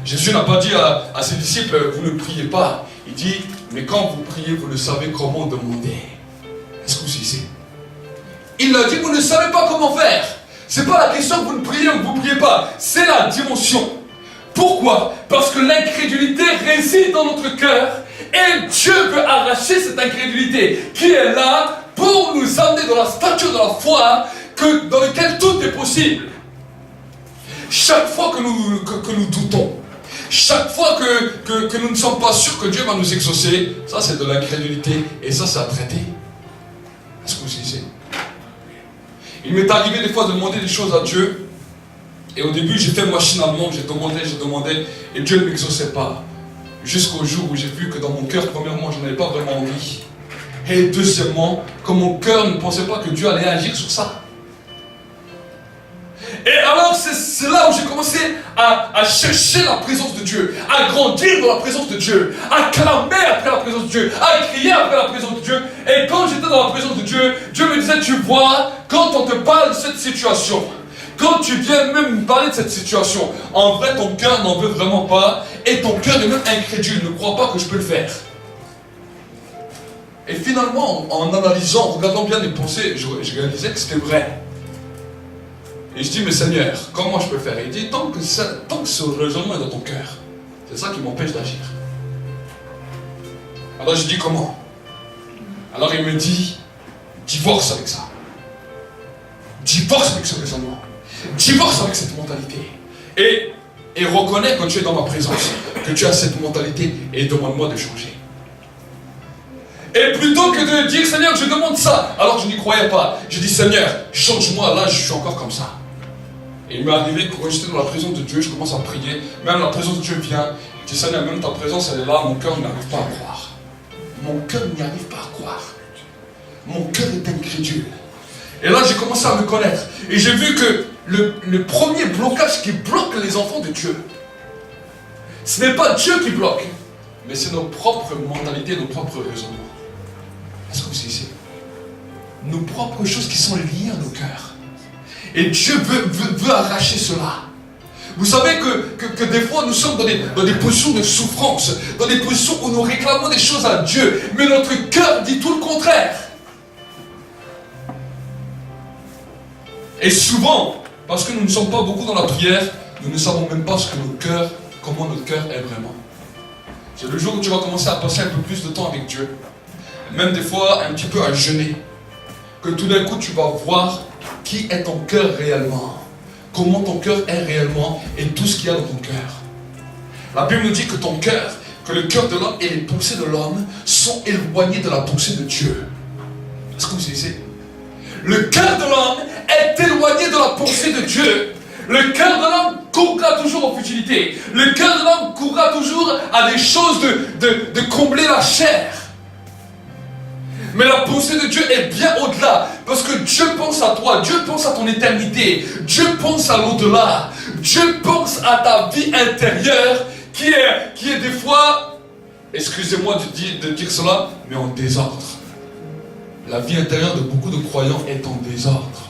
Jésus n'a pas dit à ses disciples, vous ne priez pas. Il dit, mais quand vous priez, vous ne savez comment demander. Est-ce que vous saisissez? Il a dit, vous ne savez pas comment faire. Ce n'est pas la question que vous ne priez ou que vous ne priez pas. C'est la dimension. Pourquoi? Parce que l'incrédulité réside dans notre cœur. Et Dieu veut arracher cette incrédulité qui est là pour nous amener dans la stature de la foi dans laquelle tout est possible. Chaque fois que nous doutons, chaque fois que nous ne sommes pas sûrs que Dieu va nous exaucer, ça c'est de l'incrédulité et ça c'est à traiter. Est-ce que vous savez? Il m'est arrivé des fois de demander des choses à Dieu et au début j'ai fait machinalement, j'ai demandé et Dieu ne m'exauçait pas. Jusqu'au jour où j'ai vu que dans mon cœur, premièrement, je n'avais pas vraiment envie. Et deuxièmement, que mon cœur ne pensait pas que Dieu allait agir sur ça. Et alors c'est là où j'ai commencé à chercher la présence de Dieu, à grandir dans la présence de Dieu, à clamer après la présence de Dieu, à crier après la présence de Dieu. Et quand j'étais dans la présence de Dieu, Dieu me disait, tu vois, quand on te parle de cette situation, quand tu viens même me parler de cette situation, en vrai ton cœur n'en veut vraiment pas et ton cœur est même incrédule, ne croit pas que je peux le faire. Et finalement, en analysant, en regardant bien les pensées, je réalisais que c'était vrai. Et je dis, mais Seigneur, comment je peux le faire? Et il dit, tant que ce raisonnement est dans ton cœur, c'est ça qui m'empêche d'agir. Alors je dis, comment? Alors il me dit, divorce avec ça. Divorce avec ce raisonnement. Divorce avec cette mentalité. Et reconnais quand tu es dans ma présence que tu as cette mentalité et demande-moi de changer. Et plutôt que de dire, Seigneur, je demande ça, alors je n'y croyais pas. Je dis, Seigneur, change-moi, là je suis encore comme ça. Et il m'est arrivé que quand j'étais dans la présence de Dieu, je commence à prier. Même la présence de Dieu vient. Je dis, Seigneur, même ta présence, elle est là, mon cœur n'arrive pas à croire. Mon cœur n'y arrive pas à croire. Mon cœur est incrédule. Et là, j'ai commencé à me connaître. Et j'ai vu que le premier blocage qui bloque les enfants de Dieu, ce n'est pas Dieu qui bloque, mais c'est nos propres mentalités, nos propres raisonnements. Est-ce que vous savez? Nos propres choses qui sont liées à nos cœurs. Et Dieu veut arracher cela. Vous savez que des fois nous sommes dans des positions de souffrance, dans des positions où nous réclamons des choses à Dieu, mais notre cœur dit tout le contraire. Et souvent, parce que nous ne sommes pas beaucoup dans la prière, nous ne savons même pas comment notre cœur est vraiment. C'est le jour où tu vas commencer à passer un peu plus de temps avec Dieu, même des fois un petit peu à jeûner, que tout d'un coup tu vas voir qui est ton cœur réellement, comment ton cœur est réellement et tout ce qu'il y a dans ton cœur. La Bible nous dit que ton cœur, que le cœur de l'homme et les pensées de l'homme sont éloignés de la pensée de Dieu. Est-ce que vous savez? Le cœur de l'homme est éloigné de la pensée de Dieu. Le cœur de l'homme courra toujours en futilité. Le cœur de l'homme courra toujours à des choses de combler la chair. Mais la pensée de Dieu est bien au-delà. Parce que Dieu pense à toi. Dieu pense à ton éternité. Dieu pense à l'au-delà. Dieu pense à ta vie intérieure qui est des fois, excusez-moi de dire cela, mais en désordre. La vie intérieure de beaucoup de croyants est en désordre.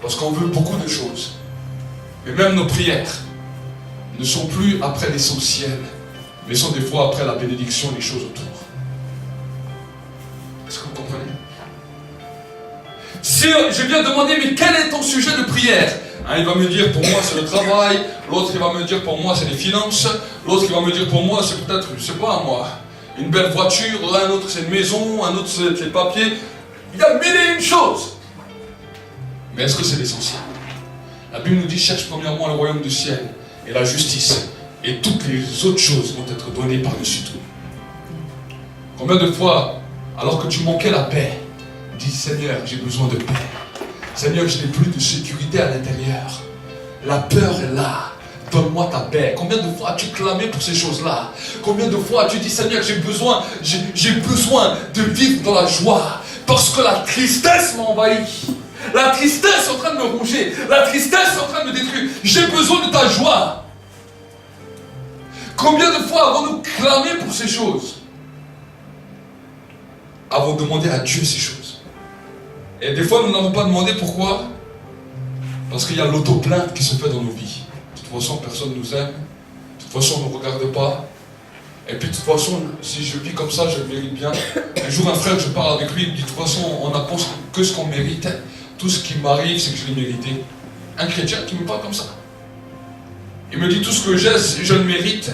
Parce qu'on veut beaucoup de choses. Mais même nos prières ne sont plus après l'essentiel, mais sont des fois après la bénédiction des choses autour. Est-ce que vous comprenez? Si je viens demander, mais quel est ton sujet de prière? Il va me dire, pour moi c'est le travail. L'autre il va me dire, pour moi c'est les finances. L'autre il va me dire, pour moi c'est peut-être, je sais pas moi, une belle voiture. Un autre c'est une maison, un autre c'est les papiers. Il y a mille et une choses. Mais est-ce que c'est l'essentiel? La Bible nous dit, cherche premièrement le royaume du ciel et la justice. Et toutes les autres choses vont être données par-dessus tout. Combien de fois, alors que tu manquais la paix, dis, Seigneur, j'ai besoin de paix. Seigneur, je n'ai plus de sécurité à l'intérieur. La peur est là. Donne-moi ta paix. Combien de fois as-tu clamé pour ces choses-là? Combien de fois as-tu dit, Seigneur, j'ai besoin de vivre dans la joie. Parce que la tristesse m'a envahi. La tristesse est en train de me ronger. La tristesse est en train de me détruire. J'ai besoin de ta joie. Combien de fois avons-nous clamé pour ces choses? Avons demandé à Dieu ces choses. Et des fois, nous n'avons pas demandé pourquoi. Parce qu'il y a l'auto-plainte qui se fait dans nos vies. De toute façon, personne ne nous aime. De toute façon, on ne nous regarde pas. Et puis, de toute façon, si je vis comme ça, je le mérite bien. Un jour, un frère, je parle avec lui, il me dit, de toute façon, on n'apporte que ce qu'on mérite. Tout ce qui m'arrive, c'est que je l'ai mérité. Un chrétien qui me parle comme ça. Il me dit, tout ce que j'ai, je le mérite.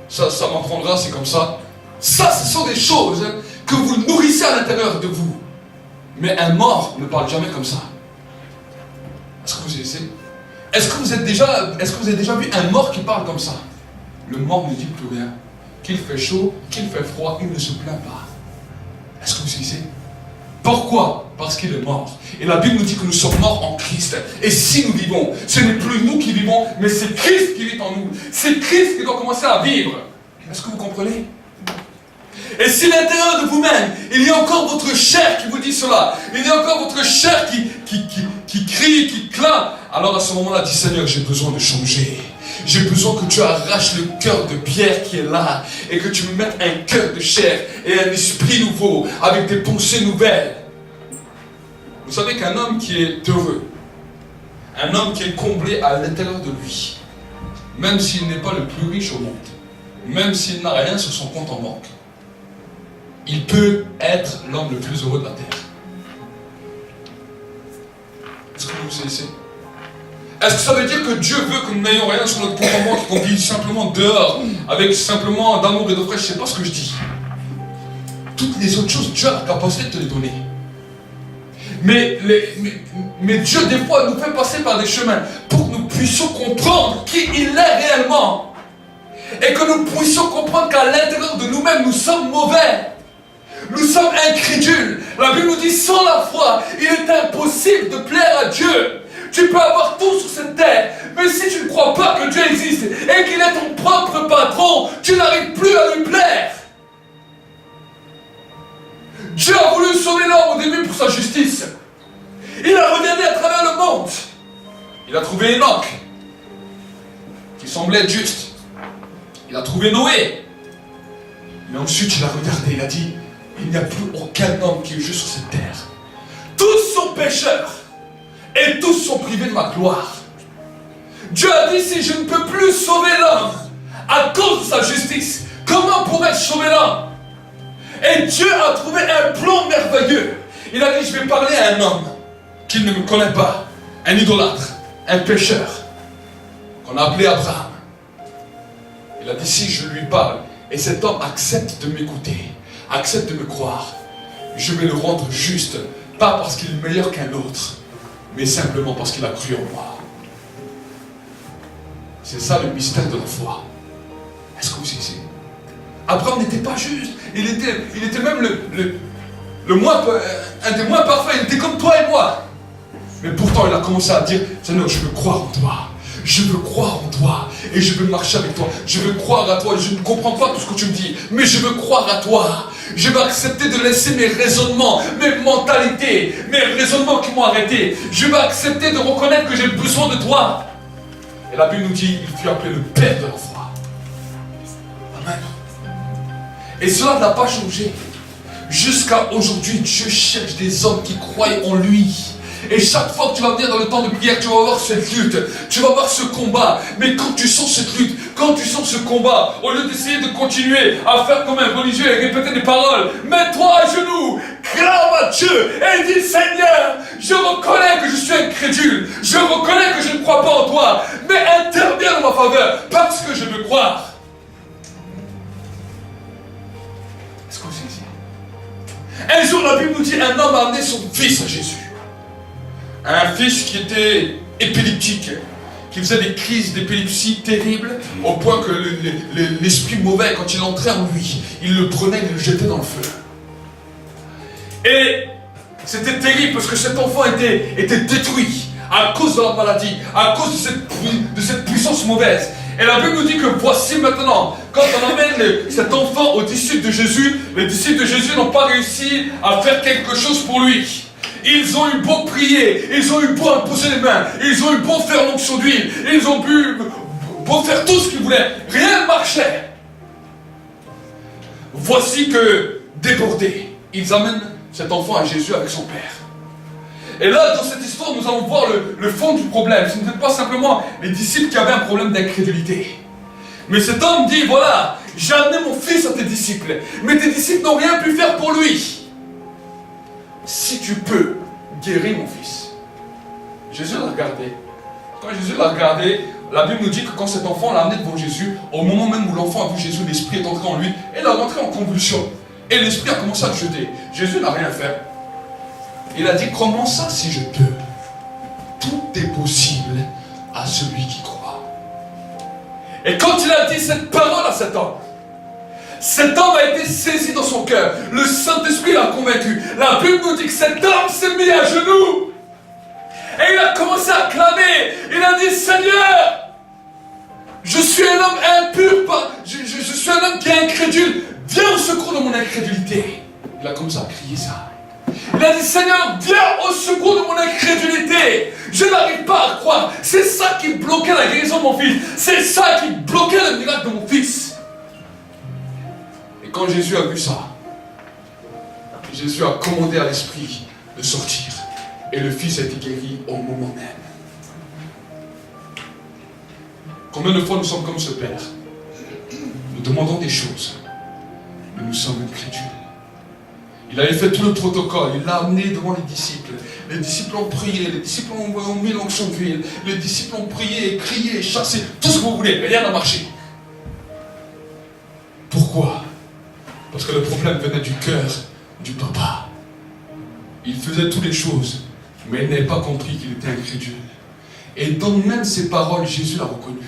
Ça m'apprendra, c'est comme ça. Ça, ce sont des choses que vous nourrissez à l'intérieur de vous. Mais un mort ne parle jamais comme ça. Est-ce que vous essayez? Est-ce que vous avez déjà vu un mort qui parle comme ça? Le mort ne dit plus rien. Qu'il fait chaud, qu'il fait froid, il ne se plaint pas. Est-ce que vous essayez? Pourquoi? Parce qu'il est mort. Et la Bible nous dit que nous sommes morts en Christ. Et si nous vivons, ce n'est plus nous qui vivons, mais c'est Christ qui vit en nous. C'est Christ qui doit commencer à vivre. Est-ce que vous comprenez? Et si à l'intérieur de vous-même, il y a encore votre chair qui vous dit cela, il y a encore votre chair qui crie, qui clame, alors à ce moment-là, dis, Seigneur, j'ai besoin de changer. J'ai besoin que tu arraches le cœur de pierre qui est là et que tu me mettes un cœur de chair et un esprit nouveau avec des pensées nouvelles. Vous savez qu'un homme qui est heureux, un homme qui est comblé à l'intérieur de lui, même s'il n'est pas le plus riche au monde, même s'il n'a rien sur son compte en banque, il peut être l'homme le plus heureux de la terre. Est-ce que vous savez? Est-ce que ça veut dire que Dieu veut que nous n'ayons rien sur notre compte en banque et qu'on vive simplement dehors, avec simplement d'amour et de fraîche? Je ne sais pas ce que je dis. Toutes les autres choses, Dieu a la capacité de te les donner. Mais Dieu, des fois, nous fait passer par des chemins pour que nous puissions comprendre qui il est réellement. Et que nous puissions comprendre qu'à l'intérieur de nous-mêmes, nous sommes mauvais. Nous sommes incrédules. La Bible nous dit, sans la foi, il est impossible de plaire à Dieu. Tu peux avoir tout sur cette terre, mais si tu ne crois pas que Dieu existe et qu'il est ton propre patron, tu n'arrives plus à lui plaire. Dieu a voulu sauver l'homme au début pour sa justice. Il a regardé à travers le monde. Il a trouvé Enoch, qui semblait être juste. Il a trouvé Noé. Mais ensuite, il a regardé, il a dit, il n'y a plus aucun homme qui est juste sur cette terre. Tous sont pécheurs. Et tous sont privés de ma gloire. Dieu a dit, si je ne peux plus sauver l'homme à cause de sa justice, comment pourrais-je sauver l'homme? Et Dieu a trouvé un plan merveilleux. Il a dit, je vais parler à un homme qui ne me connaît pas, un idolâtre, un pécheur, qu'on a appelé Abraham. Il a dit, si je lui parle, et cet homme accepte de m'écouter, accepte de me croire, je vais le rendre juste, pas parce qu'il est meilleur qu'un autre, mais simplement parce qu'il a cru en moi. C'est ça le mystère de la foi. Est-ce que vous savez? Abraham n'était pas juste. Il était même un des moins parfaits. Il était comme toi et moi. Mais pourtant, il a commencé à dire, Seigneur, je veux croire en toi. Je veux croire en toi. Et je veux marcher avec toi. Je veux croire à toi. Je ne comprends pas tout ce que tu me dis. Mais je veux croire à toi. Je vais accepter de laisser mes raisonnements, mes mentalités, mes raisonnements qui m'ont arrêté. Je vais accepter de reconnaître que j'ai besoin de toi. Et la Bible nous dit, il fut appelé le Père de la foi. Amen. Et cela n'a pas changé. Jusqu'à aujourd'hui, Dieu cherche des hommes qui croient en lui. Et chaque fois que tu vas venir dans le temps de prière, tu vas voir cette lutte, tu vas voir ce combat. Mais quand tu sens cette lutte, quand tu sens ce combat, au lieu d'essayer de continuer à faire comme un religieux et répéter des paroles, mets-toi à genoux, clame à Dieu et dis Seigneur, je reconnais que je suis incrédule, je reconnais que je ne crois pas en toi, mais interviens en ma faveur parce que je veux croire. Est-ce que vous saisissez? Un jour, la Bible nous dit un homme a amené son fils à Jésus. Un fils qui était épileptique, qui faisait des crises d'épilepsie terribles, au point que l'esprit mauvais, quand il entrait en lui, il le prenait et le jetait dans le feu. Et c'était terrible parce que cet enfant était détruit à cause de la maladie, à cause de cette puissance mauvaise. Et la Bible nous dit que voici maintenant, quand on amène cet enfant aux disciples de Jésus, les disciples de Jésus n'ont pas réussi à faire quelque chose pour lui. Ils ont eu beau prier, ils ont eu beau imposer les mains, ils ont eu beau faire l'onction d'huile, ils ont beau faire tout ce qu'ils voulaient, rien ne marchait. Voici que, débordés, ils amènent cet enfant à Jésus avec son père. Et là, dans cette histoire, nous allons voir le fond du problème. Ce n'était pas simplement les disciples qui avaient un problème d'incrédulité. Mais cet homme dit, voilà, j'ai amené mon fils à tes disciples, mais tes disciples n'ont rien pu faire pour lui. Si tu peux, guéris mon fils. Jésus l'a regardé. Quand Jésus l'a regardé, la Bible nous dit que quand cet enfant l'a amené devant Jésus, au moment même où l'enfant a vu Jésus, l'esprit est entré en lui, et il a rentré en convulsion. Et l'esprit a commencé à le jeter. Jésus n'a rien fait. Il a dit, comment ça si je peux? Tout est possible à celui qui croit. Et quand il a dit cette parole à cet homme a été saisi dans son cœur. Le Saint-Esprit l'a convaincu. La Bible nous dit que cet homme s'est mis à genoux. Et il a commencé à clamer. Il a dit, Seigneur, je suis un homme impur, je suis un homme qui est incrédule. Viens au secours de mon incrédulité. Il a commencé à crier ça. Il a dit, Seigneur, viens au secours de mon incrédulité. Je n'arrive pas à croire. C'est ça qui bloquait la guérison de mon fils. C'est ça qui bloquait le miracle de mon fils. Et quand Jésus a vu ça, Jésus a commandé à l'esprit de sortir. Et le fils a été guéri au moment même. Combien de fois nous sommes comme ce Père? Nous demandons des choses, mais nous sommes incrédules. Il avait fait tout le protocole, il l'a amené devant les disciples. Les disciples ont prié, les disciples ont mis l'onction d'huile, les disciples ont prié, crié, chassé, tout ce que vous voulez, rien n'a marché. Pourquoi? Parce que le problème venait du cœur du papa. Il faisait toutes les choses, mais il n'avait pas compris qu'il était incrédule. Et dans même ses paroles, Jésus l'a reconnu.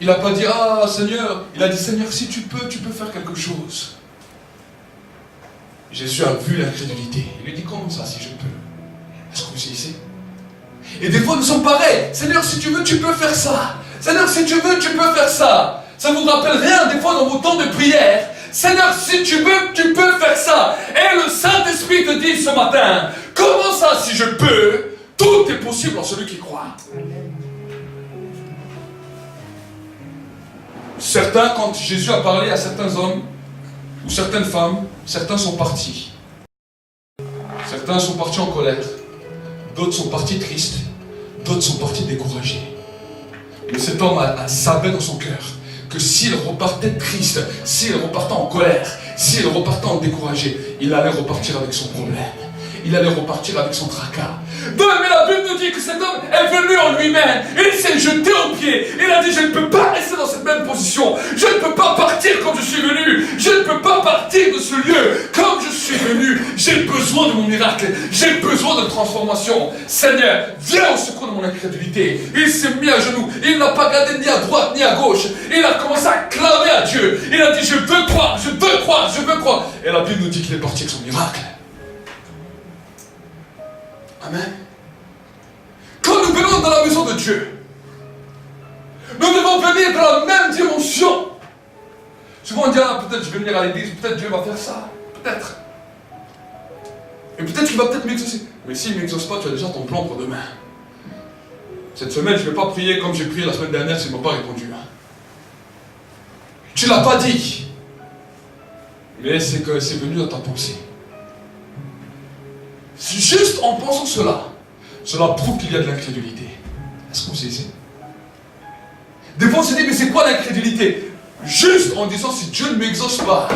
Il n'a pas dit, ah Seigneur, il a dit, Seigneur, si tu peux faire quelque chose. Jésus a vu l'incrédulité. Il lui dit, comment ça, si je peux? Est-ce que vous saisissez? Et des fois, nous sommes pareils. Seigneur, si tu veux, tu peux faire ça. Seigneur, si tu veux, tu peux faire ça. Ça ne vous rappelle rien, des fois, dans vos temps de prière. Seigneur, si tu veux, tu peux faire ça. Et le Saint-Esprit te dit ce matin, comment ça, si je peux? Tout est possible en celui qui croit. Certains, quand Jésus a parlé à certains hommes, ou certaines femmes, certains sont partis. Certains sont partis en colère. D'autres sont partis tristes. D'autres sont partis découragés. Mais cet homme savait dans son cœur que s'il repartait triste, s'il repartait en colère, s'il repartait en découragé, il allait repartir avec son problème. Il allait repartir avec son tracas. Mais la Bible nous dit que cet homme est venu en lui-même. Il s'est jeté aux pieds. Il a dit, je ne peux pas rester dans cette même position. Je ne peux pas partir comme je suis venu. Je ne peux pas partir de ce lieu comme je suis venu. J'ai besoin de mon miracle. J'ai besoin de transformation. Seigneur, viens au secours de mon incrédulité. Il s'est mis à genoux. Il n'a pas regardé ni à droite ni à gauche. Il a commencé à clamer à Dieu. Il a dit, je veux croire, je veux croire, je veux croire. Et la Bible nous dit qu'il est parti avec son miracle. Amen. Quand nous venons dans la maison de Dieu, nous devons venir dans la même dimension. Souvent on dit, ah, peut-être je vais venir à l'église, peut-être Dieu va faire ça, peut-être. Et peut-être qu'il va peut-être m'exaucer. Mais s'il ne m'exauce pas, tu as déjà ton plan pour demain. Cette semaine, je ne vais pas prier comme j'ai prié la semaine dernière s'il ne m'a pas répondu. Tu ne l'as pas dit. Mais c'est que c'est venu dans ta pensée. Juste en pensant cela, cela prouve qu'il y a de l'incrédulité. Est-ce que vous saisissez? Des fois on se dit, mais c'est quoi l'incrédulité? Juste en disant, si Dieu ne m'exauce pas.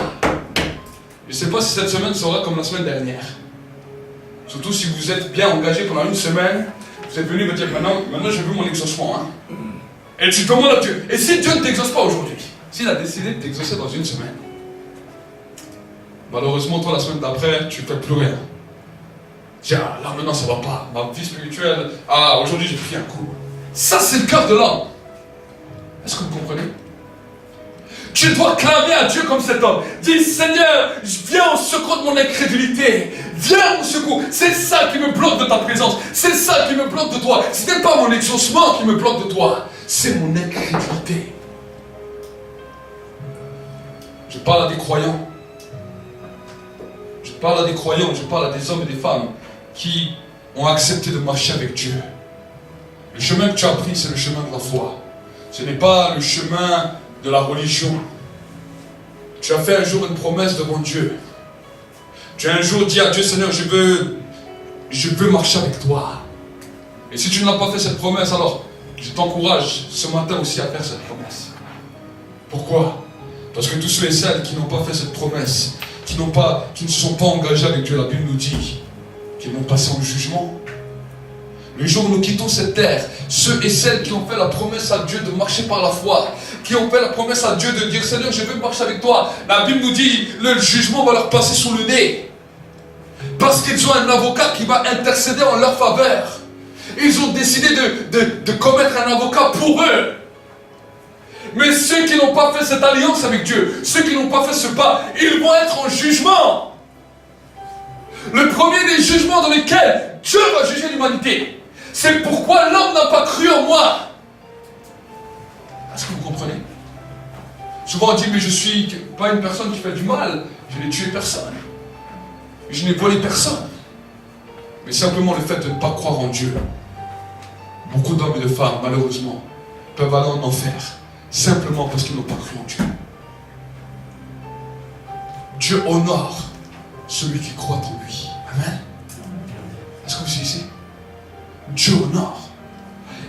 Je ne sais pas si cette semaine sera comme la semaine dernière. Surtout si vous êtes bien engagé pendant une semaine, vous êtes venu me dire, maintenant j'ai vu mon exaucement. Hein. Et tu demandes à Dieu. Et si Dieu ne t'exauce pas aujourd'hui, s'il a décidé de t'exaucer dans une semaine, malheureusement, toi, la semaine d'après, tu ne fais plus rien. Tiens, là maintenant ça ne va pas. Ma vie spirituelle, aujourd'hui j'ai pris un coup. Ça, c'est le cœur de l'homme. Est-ce que vous comprenez? Tu dois clamer à Dieu comme cet homme. Dis, Seigneur, viens au secours de mon incrédulité. Viens au secours. C'est ça qui me bloque de ta présence. C'est ça qui me bloque de toi. Ce n'est pas mon exaucement qui me bloque de toi. C'est mon incrédulité. Je parle à des croyants. Je parle à des croyants. Je parle à des hommes et des femmes qui ont accepté de marcher avec Dieu. Le chemin que tu as pris, c'est le chemin de la foi. Ce n'est pas le chemin de la religion. Tu as fait un jour une promesse devant Dieu. Tu as un jour dit à Dieu, Seigneur, je veux marcher avec toi. Et si tu n'as pas fait cette promesse, alors je t'encourage ce matin aussi à faire cette promesse. Pourquoi? Parce que tous ceux et celles qui n'ont pas fait cette promesse, qui ne se sont pas engagés avec Dieu, la Bible nous dit qu'ils vont passer en jugement. Le jour où nous quittons cette terre, ceux et celles qui ont fait la promesse à Dieu de marcher par la foi, qui ont fait la promesse à Dieu de dire, Seigneur, je veux marcher avec toi, la Bible nous dit, le jugement va leur passer sous le nez. Parce qu'ils ont un avocat qui va intercéder en leur faveur. Ils ont décidé de commettre un avocat pour eux. Mais ceux qui n'ont pas fait cette alliance avec Dieu, ceux qui n'ont pas fait ce pas, ils vont être en jugement. Le premier des jugements dans lesquels Dieu va juger l'humanité. C'est pourquoi l'homme n'a pas cru en moi. Est-ce que vous comprenez? Souvent on dit, mais je suis pas une personne qui fait du mal. Je n'ai tué personne. Je n'ai volé personne. Mais simplement le fait de ne pas croire en Dieu. Beaucoup d'hommes et de femmes, malheureusement, peuvent aller en enfer. Simplement parce qu'ils n'ont pas cru en Dieu. Dieu honore celui qui croit en lui. Amen. Est-ce que vous saisissez? Dieu honore.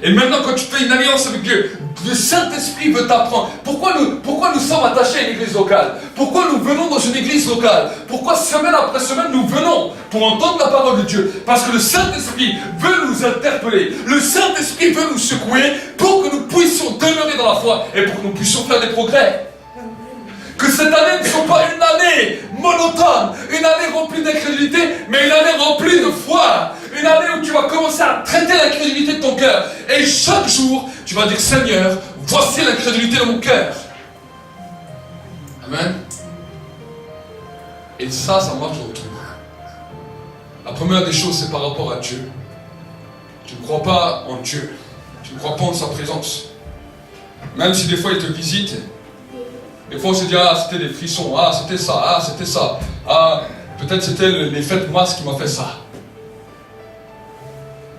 Et maintenant, quand tu fais une alliance avec Dieu, le Saint-Esprit veut t'apprendre. Pourquoi nous sommes attachés à une église locale? Pourquoi nous venons dans une église locale? Pourquoi semaine après semaine nous venons pour entendre la parole de Dieu? Parce que le Saint-Esprit veut nous interpeller. Le Saint-Esprit veut nous secouer pour que nous puissions demeurer dans la foi et pour que nous puissions faire des progrès. Que cette année ne soit pas une année monotone, une année remplie d'incrédulité, mais une année remplie de foi. Une année où tu vas commencer à traiter l'incrédulité de ton cœur. Et chaque jour, tu vas dire, Seigneur, voici l'incrédulité de mon cœur. Amen. Et ça marche dans tout. La première des choses, c'est par rapport à Dieu. Tu ne crois pas en Dieu. Tu ne crois pas en sa présence. Même si des fois il te visite, des fois on se dit, c'était des frissons, c'était ça, peut-être c'était l'effet de masse qui m'a fait ça.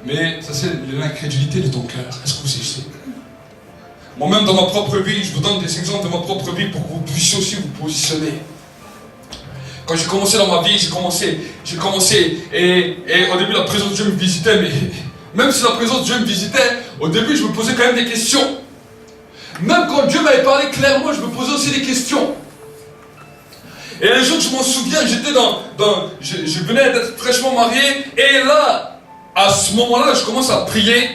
Mais ça c'est l'incrédulité de ton cœur. Est-ce que vous savez? Moi-même dans ma propre vie, je vous donne des exemples de ma propre vie pour que vous puissiez aussi vous positionner. Quand j'ai commencé dans ma vie, j'ai commencé et au début la présence de Dieu me visitait, mais même si la présence de Dieu me visitait, au début je me posais quand même des questions. Même quand Dieu m'avait parlé clairement, je me posais aussi des questions. Et un jour, je m'en souviens, je venais d'être fraîchement marié, et là, à ce moment-là, je commence à prier,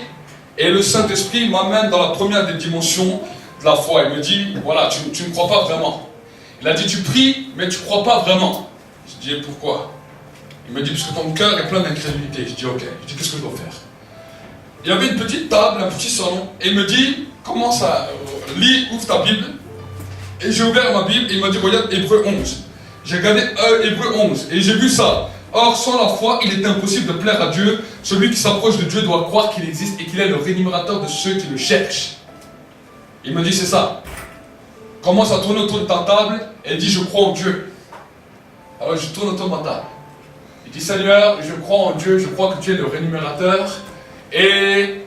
et le Saint-Esprit m'amène dans la première des dimensions de la foi. Il me dit, voilà, tu ne crois pas vraiment. Il a dit, tu pries, mais tu ne crois pas vraiment. Je dis, et pourquoi? Il me dit, parce que ton cœur est plein d'incrédulité. Je dis, ok. Je dis, qu'est-ce que je dois faire? Il y avait une petite table, un petit salon, et il me dit, commence à lire, ouvre ta Bible. Et j'ai ouvert ma Bible et il m'a dit, regarde Hébreux 11. J'ai regardé Hébreux 11 et j'ai vu ça. Or, sans la foi, il est impossible de plaire à Dieu. Celui qui s'approche de Dieu doit croire qu'il existe et qu'il est le rémunérateur de ceux qui le cherchent. Il me dit, c'est ça. Commence à tourner autour de ta table et dit, je crois en Dieu. Alors je tourne autour de ma table. Il dit, Seigneur, je crois en Dieu, je crois que tu es le rémunérateur et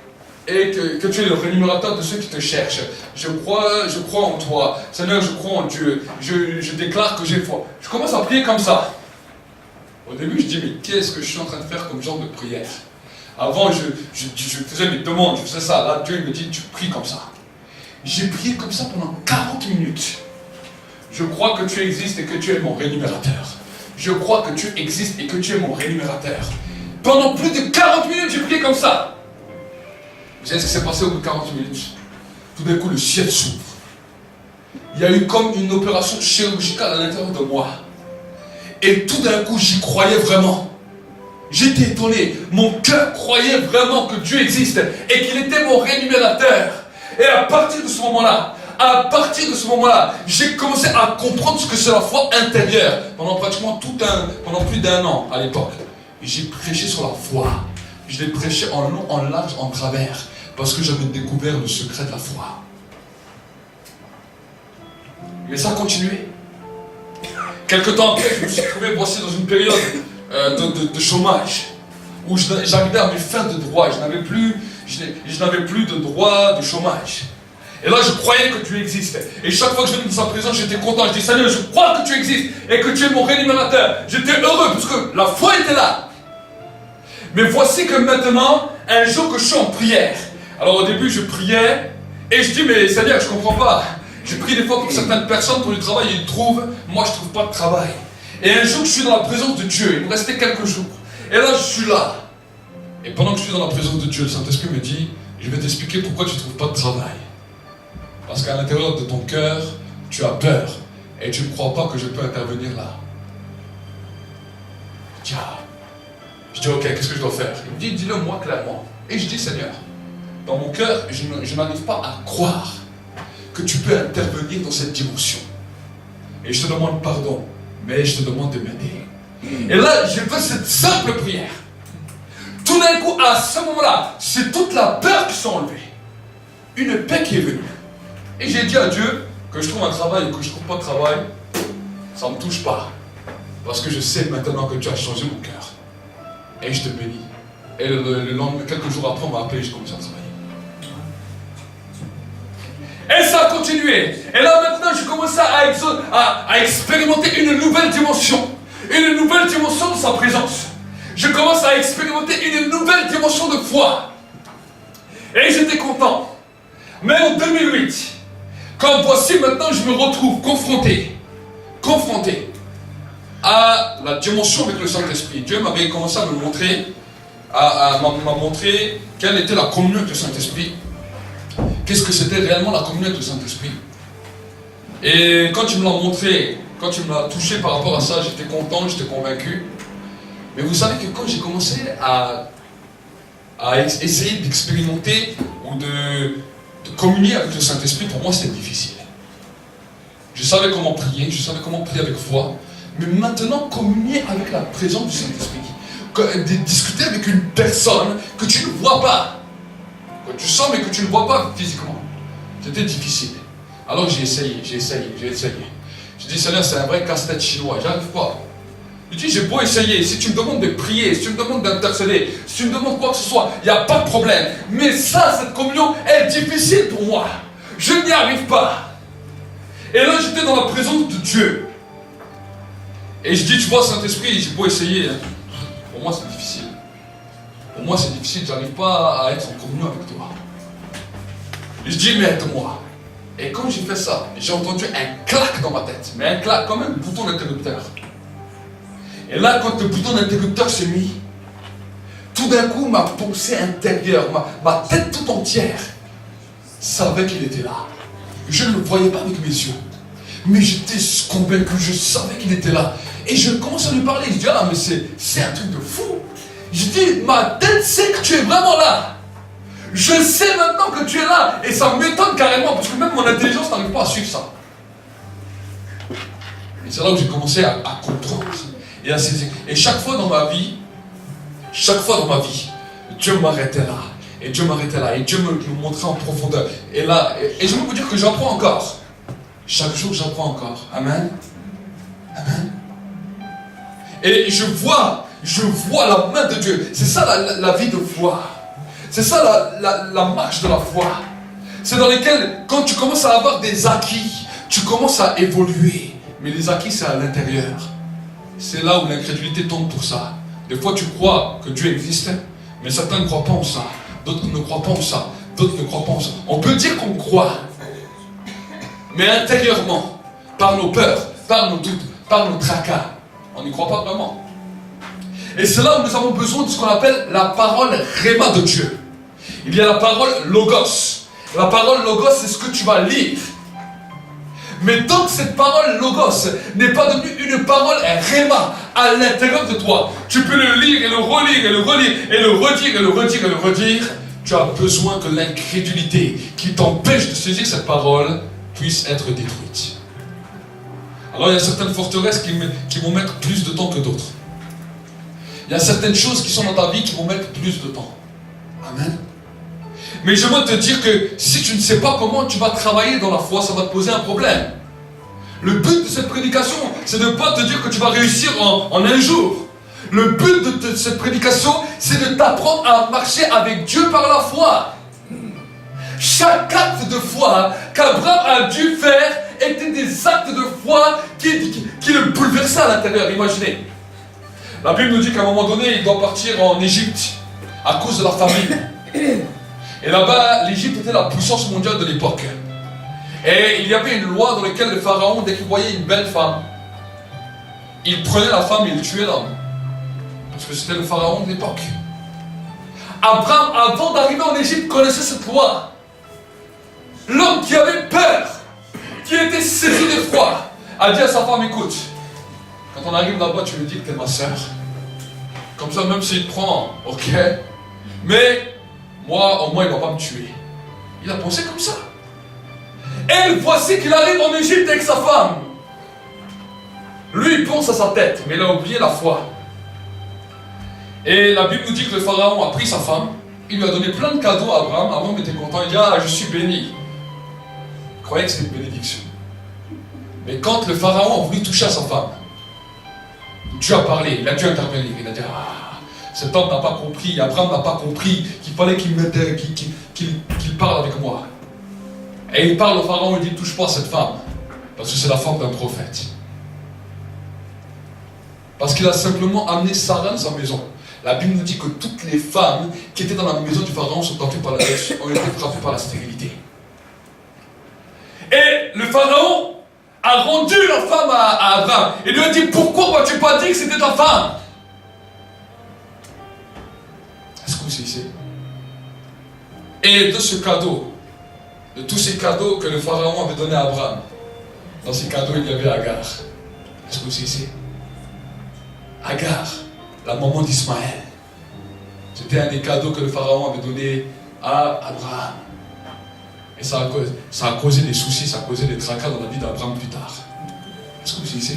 que tu es le rémunérateur de ceux qui te cherchent. Je crois en toi. Seigneur, je crois en Dieu. Je déclare que j'ai foi. Je commence à prier comme ça. Au début, je dis, mais qu'est-ce que je suis en train de faire comme genre de prière? Avant, je faisais mes demandes, je faisais ça. Là, Dieu il me dit, tu pries comme ça. J'ai prié comme ça pendant 40 minutes. Je crois que tu existes et que tu es mon rémunérateur. Je crois que tu existes et que tu es mon rémunérateur. Pendant plus de 40 minutes, j'ai prié comme ça. Vous savez ce qui s'est passé au bout de 40 minutes? Tout d'un coup, le ciel s'ouvre. Il y a eu comme une opération chirurgicale à l'intérieur de moi. Et tout d'un coup, j'y croyais vraiment. J'étais étonné. Mon cœur croyait vraiment que Dieu existe et qu'il était mon rémunérateur. Et à partir de ce moment-là, j'ai commencé à comprendre ce que c'est la foi intérieure. Pendant plus d'1 an à l'époque. J'ai prêché sur la foi. Je l'ai prêché en long, en large, en travers. Parce que j'avais découvert le secret de la foi. Mais ça a continué. Quelque temps après, je me suis trouvé voici dans une période de chômage. Où j'arrivais à mes fins de droit. Je n'avais plus de droit de chômage. Et là, je croyais que Dieu existait. Et chaque fois que je venais dans sa présence, j'étais content. Je dis, Seigneur, je crois que tu existes et que tu es mon rémunérateur. J'étais heureux parce que la foi était là. Mais voici que maintenant, un jour que je suis en prière. Alors au début, je priais et je dis, mais Seigneur, je ne comprends pas. Je prie des fois pour certaines personnes pour le travail, ils trouvent. Moi, je ne trouve pas de travail. Et un jour, je suis dans la présence de Dieu. Il me restait quelques jours. Et là, je suis là. Et pendant que je suis dans la présence de Dieu, le Saint-Esprit me dit, je vais t'expliquer pourquoi tu ne trouves pas de travail. Parce qu'à l'intérieur de ton cœur, tu as peur. Et tu ne crois pas que je peux intervenir là. Tiens. Je dis, ok, qu'est-ce que je dois faire? Il me dit, dis-le moi clairement. Et je dis, Seigneur, dans mon cœur, je n'arrive pas à croire que tu peux intervenir dans cette dimension. Et je te demande pardon, mais je te demande de m'aider. Et là, j'ai fait cette simple prière. Tout d'un coup, à ce moment-là, c'est toute la peur qui s'est enlevée. Une paix qui est venue. Et j'ai dit à Dieu que je trouve un travail ou que je ne trouve pas de travail, ça ne me touche pas. Parce que je sais maintenant que tu as changé mon cœur. Et je te bénis. Et le lendemain, quelques jours après, on m'a appelé et j'ai commencé à travailler. Et ça a continué. Et là maintenant, je commence à expérimenter une nouvelle dimension. Une nouvelle dimension de sa présence. Je commence à expérimenter une nouvelle dimension de foi. Et j'étais content. Mais en 2008, quand voici maintenant, je me retrouve confronté à la dimension avec le Saint-Esprit. Dieu m'avait commencé à me montrer, m'a montré quelle était la communion avec le Saint-Esprit. Qu'est-ce que c'était réellement la communion avec le Saint-Esprit. Et quand tu me l'as montré, quand tu me l'as touché par rapport à ça, j'étais content, j'étais convaincu. Mais vous savez que quand j'ai commencé à essayer d'expérimenter ou de communier avec le Saint-Esprit, pour moi c'était difficile. Je savais comment prier, je savais comment prier avec foi. Mais maintenant, communier avec la présence du Saint-Esprit, discuter avec une personne que tu ne vois pas, que tu sens mais que tu ne vois pas physiquement, c'était difficile. Alors j'ai essayé. Je dis, Seigneur, c'est un vrai casse-tête chinois, j'arrive pas. Je dis, j'ai beau essayer, si tu me demandes de prier, si tu me demandes d'intercéder, si tu me demandes quoi que ce soit, il n'y a pas de problème. Mais ça, cette communion est difficile pour moi. Je n'y arrive pas. Et là, j'étais dans la présence de Dieu. Et je dis, tu vois, Saint-Esprit, j'ai beau essayer. Pour moi, c'est difficile. Pour moi, c'est difficile, j'arrive pas à être en communion avec toi. Je dis, mais aide-moi. Et quand j'ai fait ça, j'ai entendu un clac dans ma tête. Mais un clac, comme un bouton d'interrupteur. Et là, quand le bouton d'interrupteur s'est mis, tout d'un coup, ma pensée intérieure, ma tête tout entière, savait qu'il était là. Je ne le voyais pas avec mes yeux. Mais j'étais convaincu, je savais qu'il était là. Et je commence à lui parler. Je dis, ah, mais c'est un truc de fou. Je dis, ma tête sait que tu es vraiment là. Je sais maintenant que tu es là. Et ça m'étonne carrément, parce que même mon intelligence n'arrive pas à suivre ça. Et c'est là où j'ai commencé à comprendre. Et à saisir. Et chaque fois dans ma vie, Dieu m'arrêtait là. Et Dieu m'arrêtait là. Et Dieu me montrait en profondeur. Et là, et je peux vous dire que j'apprends encore. Chaque jour, j'apprends encore. Amen. Amen. Et je vois la main de Dieu. C'est ça la vie de foi. C'est ça la marche de la foi. C'est dans lesquels, quand tu commences à avoir des acquis, tu commences à évoluer. Mais les acquis, c'est à l'intérieur. C'est là où l'incrédulité tombe pour ça. Des fois, tu crois que Dieu existe, Mais certains ne croient pas en ça. D'autres ne croient pas en ça. D'autres ne croient pas en ça. On peut dire qu'on croit. Mais intérieurement, par nos peurs, par nos doutes, par nos tracas, on n'y croit pas vraiment. Et c'est là où nous avons besoin de ce qu'on appelle la parole Réma de Dieu. Il y a la parole Logos. La parole Logos, c'est ce que tu vas lire. Mais tant que cette parole Logos n'est pas devenue une parole Réma à l'intérieur de toi, tu peux le lire et le relire et le relire et le redire et le redire et le redire. Tu as besoin que l'incrédulité qui t'empêche de saisir cette parole puisse être détruite. Alors il y a certaines forteresses qui vont mettre plus de temps que d'autres. Il y a certaines choses qui sont dans ta vie qui vont mettre plus de temps. Amen. Mais j'aimerais te dire que si tu ne sais pas comment tu vas travailler dans la foi, ça va te poser un problème. Le but de cette prédication, c'est de ne pas te dire que tu vas réussir en un jour. Le but de cette prédication, c'est de t'apprendre à marcher avec Dieu par la foi. Chaque acte de foi qu'Abraham a dû faire était des actes de foi qui le bouleversaient à l'intérieur. Imaginez. La Bible nous dit qu'à un moment donné, il doit partir en Égypte à cause de la famine. Et là-bas, l'Égypte était la puissance mondiale de l'époque. Et il y avait une loi dans laquelle le pharaon, dès qu'il voyait une belle femme, il prenait la femme et il tuait l'homme. Parce que c'était le pharaon de l'époque. Abraham, avant d'arriver en Égypte, connaissait cette loi. L'homme qui avait peur, qui était saisi d'effroi, a dit à sa femme, écoute, quand on arrive là-bas, tu lui dis que t'es ma soeur. Comme ça, même s'il te prend, ok. Mais moi, au moins, il ne va pas me tuer. Il a pensé comme ça. Et voici qu'il arrive en Égypte avec sa femme. Lui, il pense à sa tête, mais il a oublié la foi. Et la Bible nous dit que le pharaon a pris sa femme. Il lui a donné plein de cadeaux à Abraham. Abraham était content. Il dit, ah, je suis béni. Il croyait que c'était une bénédiction. Mais quand le pharaon a voulu toucher à sa femme, Dieu a parlé, il a dû intervenir. Il a dit, ah, cet homme n'a pas compris, Abraham n'a pas compris qu'il fallait qu'il parle avec moi. Et il parle au pharaon, il dit, touche pas à cette femme, parce que c'est la femme d'un prophète. Parce qu'il a simplement amené Sarah dans sa maison. La Bible nous dit que toutes les femmes qui étaient dans la maison du pharaon ont été frappées par la stérilité. Et le pharaon a rendu la femme à Abraham. Et lui a dit, pourquoi m'as-tu pas dit que c'était ta femme? Est-ce que vous saisissez? Et de ce cadeau, de tous ces cadeaux que le pharaon avait donné à Abraham, dans ces cadeaux il y avait Agar. Est-ce que vous saisissez? Agar, la maman d'Ismaël. C'était un des cadeaux que le pharaon avait donné à Abraham. Et ça a causé des soucis, ça a causé des tracas dans la vie d'Abraham plus tard. Est-ce que vous saisissez?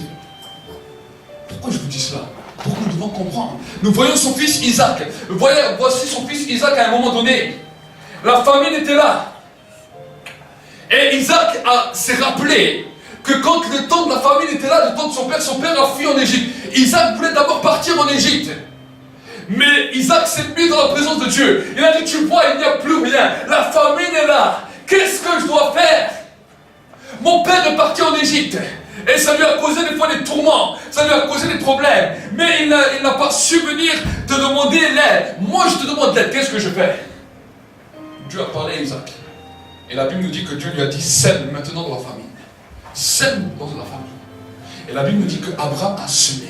Pourquoi je vous dis cela? Pourquoi nous devons comprendre? Nous voyons son fils Isaac. Voici son fils Isaac à un moment donné. La famine était là. Et Isaac s'est rappelé que quand le temps de la famine était là, le temps de son père a fui en Égypte. Isaac voulait d'abord partir en Égypte. Mais Isaac s'est mis dans la présence de Dieu. Il a dit, tu vois, il n'y a plus rien. La famine est là. Qu'est-ce que je dois faire? Mon père est parti en Égypte. Et ça lui a causé des fois des tourments. Ça lui a causé des problèmes. Mais il n'a pas su venir te demander l'aide. Moi, je te demande l'aide. Qu'est-ce que je fais? Dieu a parlé à Isaac. Et la Bible nous dit que Dieu lui a dit, sème maintenant dans la famine. Sème dans la famine. Et la Bible nous dit qu'Abraham a semé.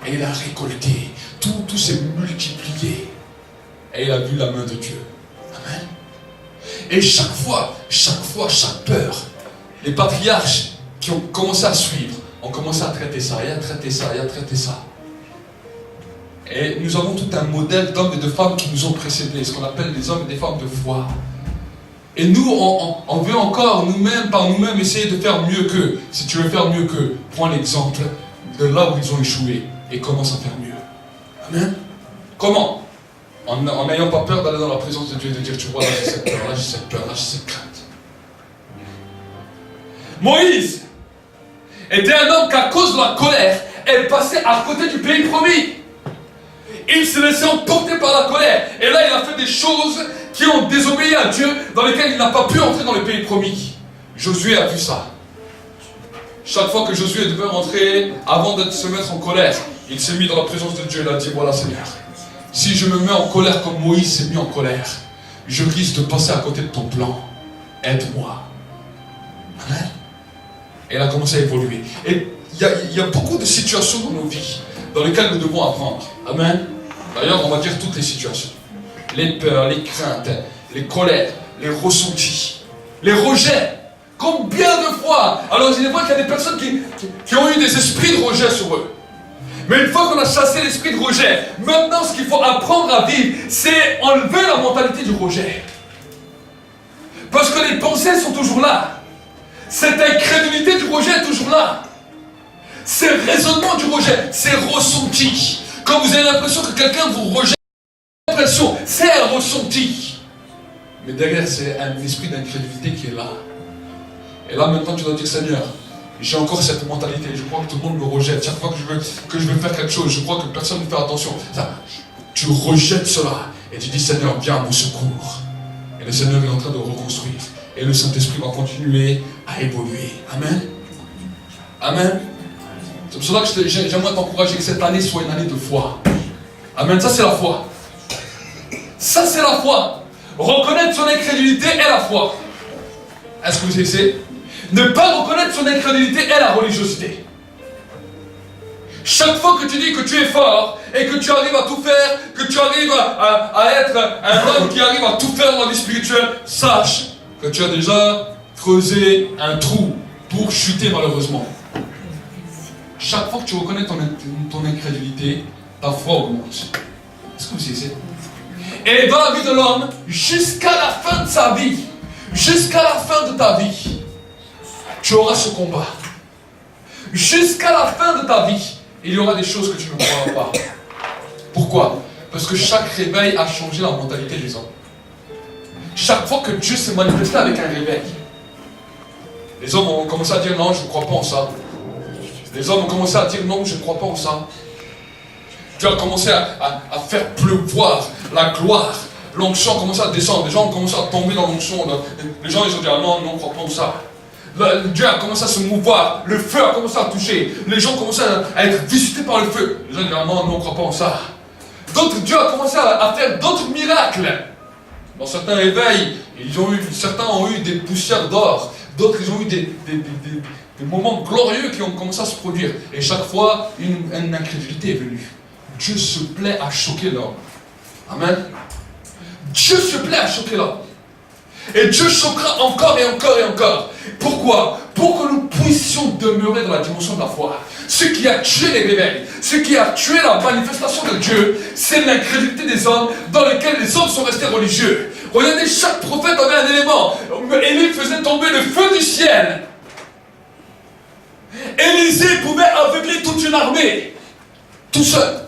Et il a récolté. Tout s'est multiplié. Et il a vu la main de Dieu. Amen. Et chaque fois, chaque peur, les patriarches qui ont commencé à suivre, ont commencé à traiter ça, et à traiter ça, et à traiter ça. Et nous avons tout un modèle d'hommes et de femmes qui nous ont précédés, ce qu'on appelle les hommes et des femmes de foi. Et nous, on veut encore nous-mêmes, par nous-mêmes, essayer de faire mieux qu'eux. Si tu veux faire mieux qu'eux, prends l'exemple de là où ils ont échoué et commence à faire mieux. Amen. Comment? En n'ayant pas peur d'aller dans la présence de Dieu et de dire, tu vois, là j'ai cette peur, là j'ai cette peur, là j'ai cette crainte. Moïse était un homme qu'à cause de la colère, est passé à côté du pays promis. Il s'est laissé emporter par la colère. Et là, il a fait des choses qui ont désobéi à Dieu, dans lesquelles il n'a pas pu entrer dans le pays promis. Josué a vu ça. Chaque fois que Josué devait rentrer, avant de se mettre en colère, il s'est mis dans la présence de Dieu. Il a dit, voilà Seigneur, Si je me mets en colère comme Moïse s'est mis en colère, je risque de passer à côté de ton plan. Aide-moi. Amen. Et elle a commencé à évoluer. Et il y a beaucoup de situations dans nos vies dans lesquelles nous devons apprendre. Amen. D'ailleurs, on va dire toutes les situations. Les peurs, les craintes, les colères, les ressentis, les rejets. Combien de fois? Alors, il est vrai qu'il y a des personnes qui ont eu des esprits de rejet sur eux. Mais une fois qu'on a chassé l'esprit de rejet, maintenant ce qu'il faut apprendre à vivre, c'est enlever la mentalité du rejet. Parce que les pensées sont toujours là. Cette incrédulité du rejet est toujours là. C'est le raisonnement du rejet, c'est ressenti. Quand vous avez l'impression que quelqu'un vous rejette, c'est un ressenti. Mais derrière, c'est un esprit d'incrédulité qui est là. Et là, maintenant, tu dois dire, Seigneur, j'ai encore cette mentalité. Je crois que tout le monde me rejette. Chaque fois que je veux faire quelque chose, je crois que personne ne fait attention. Ça, tu rejettes cela. Et tu dis, Seigneur, viens à mon secours. Et le Seigneur est en train de reconstruire. Et le Saint-Esprit va continuer à évoluer. Amen. Amen. C'est pour cela que j'aimerais t'encourager que cette année soit une année de foi. Amen. Ça, c'est la foi. Ça, c'est la foi. Reconnaître son incrédulité est la foi. Est-ce que vous essayez? Ne pas reconnaître son incrédulité est la religiosité. Chaque fois que tu dis que tu es fort et que tu arrives à tout faire, que tu arrives à être un homme qui arrive à tout faire dans la vie spirituelle, sache que tu as déjà creusé un trou pour chuter malheureusement. Chaque fois que tu reconnais ton incrédulité, ta foi augmente. Est-ce que vous essayez? Et dans la vie de l'homme, jusqu'à la fin de sa vie, jusqu'à la fin de ta vie, tu auras ce combat. Jusqu'à la fin de ta vie, il y aura des choses que tu ne croiras pas. Pourquoi? Parce que chaque réveil a changé la mentalité des hommes. Chaque fois que Dieu s'est manifesté avec un réveil, les hommes ont commencé à dire non, je ne crois pas en ça. Les hommes ont commencé à dire non, je ne crois pas en ça. Dieu a commencé à faire pleuvoir la gloire. L'onction a commencé à descendre. Les gens ont commencé à tomber dans l'onction. Les gens ils ont dit ah non, non, on ne croit pas en ça. Dieu a commencé à se mouvoir. Le feu a commencé à toucher. Les gens ont commencé à être visités par le feu. Les gens disent ah non, non, on ne croit pas en ça. D'autres, Dieu a commencé à faire d'autres miracles. Dans certains réveils, certains ont eu des poussières d'or. D'autres, ils ont eu des moments glorieux qui ont commencé à se produire. Et chaque fois, une incrédulité est venue. Dieu se plaît à choquer l'homme. Amen. Dieu se plaît à choquer l'homme. Et Dieu choquera encore et encore et encore. Pourquoi? Pour que nous puissions demeurer dans la dimension de la foi. Ce qui a tué les réveils, ce qui a tué la manifestation de Dieu, c'est l'incrédulité des hommes dans lequel les hommes sont restés religieux. Regardez, chaque prophète avait un élément. Élie faisait tomber le feu du ciel. Élisée pouvait aveugler toute une armée, tout seul.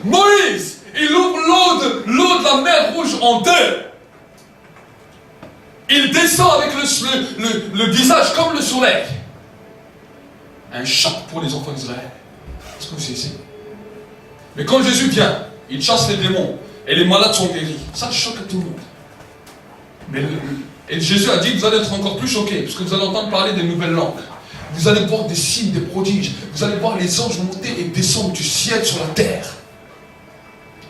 Moïse, il ouvre l'eau de la mer Rouge en deux. Il descend avec le visage comme le soleil. Un choc pour les enfants d'Israël. Est-ce que vous savez? Mais quand Jésus vient, il chasse les démons et les malades sont guéris. Ça choque tout le monde. Et Jésus a dit que vous allez être encore plus choqués, parce que vous allez entendre parler des nouvelles langues. Vous allez voir des signes, des prodiges. Vous allez voir les anges monter et descendre du ciel sur la terre.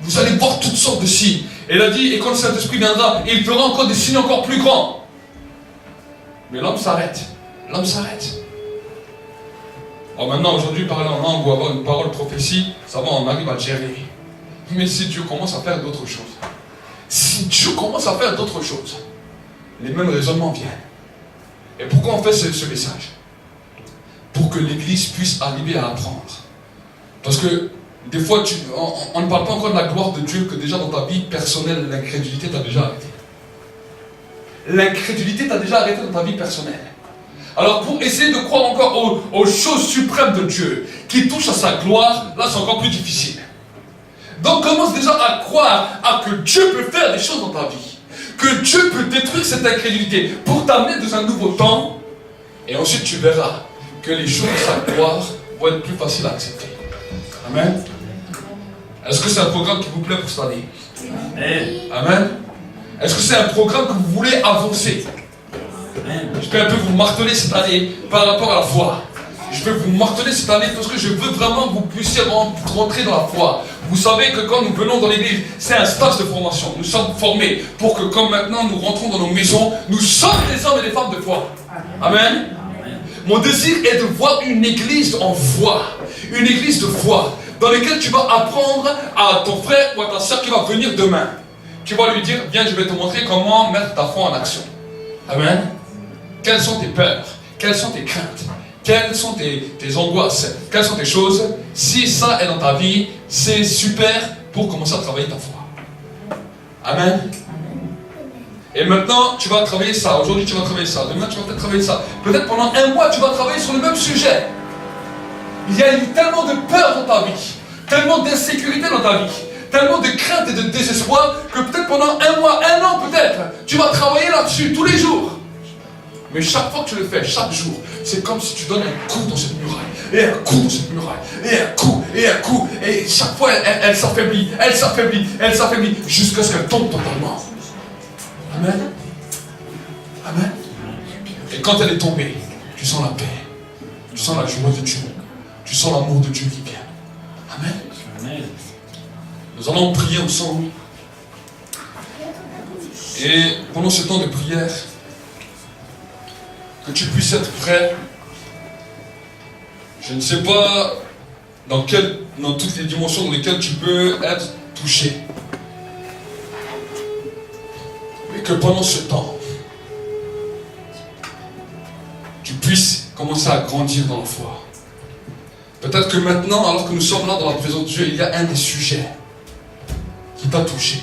Vous allez voir toutes sortes de signes. Et il a dit, et quand le Saint-Esprit viendra, il fera encore des signes encore plus grands. Mais l'homme s'arrête. L'homme s'arrête. Alors maintenant, aujourd'hui, parler en langue ou avoir une parole prophétie, ça va, on arrive à le gérer. Mais si Dieu commence à faire d'autres choses, si Dieu commence à faire d'autres choses, les mêmes raisonnements viennent. Et pourquoi on fait ce message? Pour que l'Église puisse arriver à apprendre. Parce que des fois, on ne parle pas encore de la gloire de Dieu, que déjà dans ta vie personnelle, l'incrédulité t'a déjà arrêté. L'incrédulité t'a déjà arrêté dans ta vie personnelle. Alors pour essayer de croire encore aux choses suprêmes de Dieu, qui touchent à sa gloire, là c'est encore plus difficile. Donc commence déjà à croire à que Dieu peut faire des choses dans ta vie. Que Dieu peut détruire cette incrédulité pour t'amener dans un nouveau temps. Et ensuite tu verras que les choses de sa gloire vont être plus faciles à accepter. Amen. Est-ce que c'est un programme qui vous plaît pour cette année? Amen. Est-ce que c'est un programme que vous voulez avancer? Je vais un peu vous marteler cette année par rapport à la foi. Je vais vous marteler cette année parce que je veux vraiment que vous puissiez rentrer dans la foi. Vous savez que quand nous venons dans l'église, c'est un stage de formation. Nous sommes formés pour que quand maintenant nous rentrons dans nos maisons, nous sommes des hommes et des femmes de foi. Amen. Mon désir est de voir une église en foi. Une église de foi dans laquelle tu vas apprendre à ton frère ou à ta soeur qui va venir demain. Tu vas lui dire, viens, je vais te montrer comment mettre ta foi en action. Amen. Quelles sont tes peurs? Quelles sont tes craintes? Quelles sont tes angoisses? Quelles sont tes choses? Si ça est dans ta vie, c'est super pour commencer à travailler ta foi. Amen. Et maintenant, tu vas travailler ça. Aujourd'hui, tu vas travailler ça. Demain, tu vas peut-être travailler ça. Peut-être pendant un mois, tu vas travailler sur le même sujet. Il y a eu tellement de peur dans ta vie, tellement d'insécurité dans ta vie, tellement de crainte et de désespoir que peut-être pendant un mois, un an peut-être, tu vas travailler là-dessus tous les jours. Mais chaque fois que tu le fais, chaque jour, c'est comme si tu donnes un coup dans cette muraille, et un coup dans cette muraille, et un coup, et chaque fois elle s'affaiblit, elle s'affaiblit, elle s'affaiblit, jusqu'à ce qu'elle tombe totalement. Amen. Amen. Et quand elle est tombée, tu sens la paix, tu sens la joie de Dieu, tu sens l'amour de Dieu qui vient. Amen. Amen. Nous allons prier ensemble. Et pendant ce temps de prière, que tu puisses être prêt. Je ne sais pas dans toutes les dimensions dans lesquelles tu peux être touché. Mais que pendant ce temps, tu puisses commencer à grandir dans la foi. Peut-être que maintenant, alors que nous sommes là dans la présence de Dieu, il y a un des sujets qui t'a touché.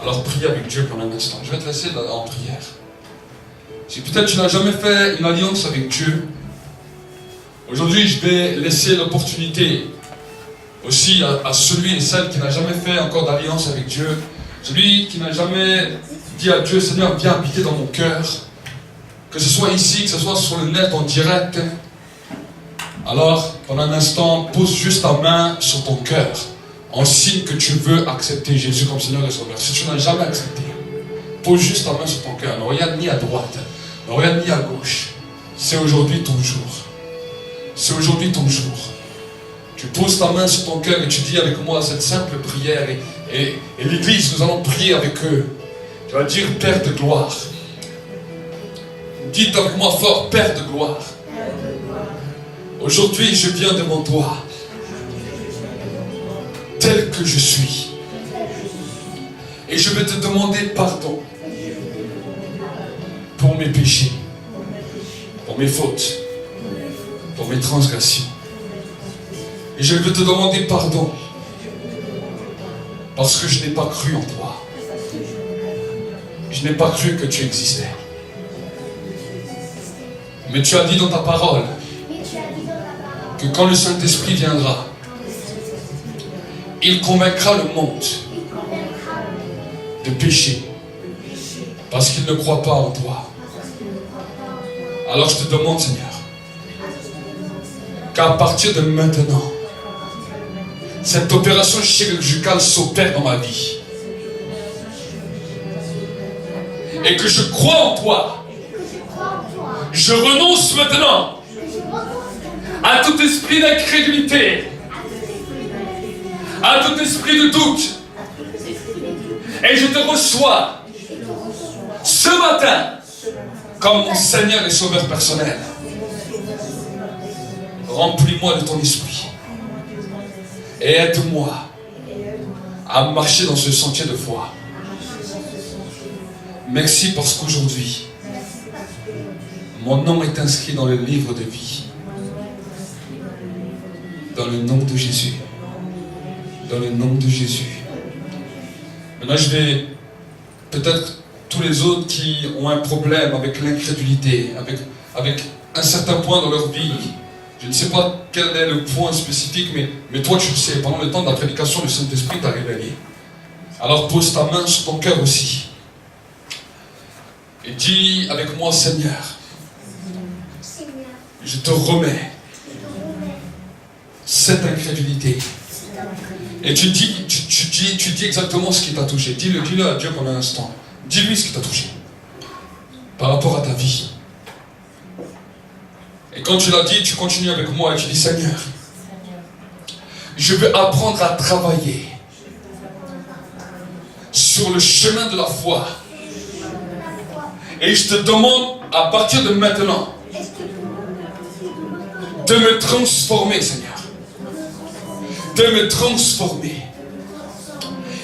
Alors prie avec Dieu pendant un instant. Je vais te laisser en prière. Si peut-être tu n'as jamais fait une alliance avec Dieu, aujourd'hui je vais laisser l'opportunité aussi à celui et celle qui n'a jamais fait encore d'alliance avec Dieu, celui qui n'a jamais dit à Dieu, Seigneur, viens habiter dans mon cœur, que ce soit ici, que ce soit sur le net en direct. Alors, pendant un instant, pose juste ta main sur ton cœur, en signe que tu veux accepter Jésus comme Seigneur et Sauveur. Si tu n'as jamais accepté, pose juste ta main sur ton cœur, ne regarde ni à droite, ne regarde ni à gauche. C'est aujourd'hui ton jour. C'est aujourd'hui ton jour. Tu poses ta main sur ton cœur et tu dis avec moi cette simple prière. Et l'église, nous allons prier avec eux. Tu vas dire, Père de gloire. Dites avec moi fort, Père de gloire. Aujourd'hui, je viens devant toi, tel que je suis. Et je vais te demander pardon pour mes péchés, pour mes fautes, pour mes transgressions. Et je vais te demander pardon parce que je n'ai pas cru en toi. Je n'ai pas cru que tu existais. Mais tu as dit dans ta parole que quand le Saint-Esprit viendra, il convaincra le monde de péché parce qu'il ne croit pas en toi. Alors je te demande, Seigneur, qu'à partir de maintenant, cette opération chirurgicale s'opère dans ma vie. Et que je crois en toi. Je renonce maintenant à tout esprit d'incrédulité, à tout esprit de doute. Et je te reçois ce matin comme mon Seigneur et Sauveur personnel. Remplis-moi de ton esprit et aide-moi à marcher dans ce sentier de foi. Merci parce qu'aujourd'hui, mon nom est inscrit dans le livre de vie. Dans le nom de Jésus. Dans le nom de Jésus. Maintenant, je vais peut-être tous les autres qui ont un problème avec l'incrédulité, avec un certain point dans leur vie. Je ne sais pas quel est le point spécifique, mais toi tu le sais. Pendant le temps de la prédication, le Saint-Esprit t'a révélé. Alors pose ta main sur ton cœur aussi. Et dis avec moi, Seigneur, je te remets cette incrédulité. Et tu dis exactement ce qui t'a touché. Dis-le à Dieu pendant un instant. Dis-lui ce qui t'a touché. Par rapport à ta vie. Et quand tu l'as dit, tu continues avec moi et tu dis, Seigneur, je veux apprendre à travailler sur le chemin de la foi. Et je te demande à partir de maintenant de me transformer, Seigneur. De me transformer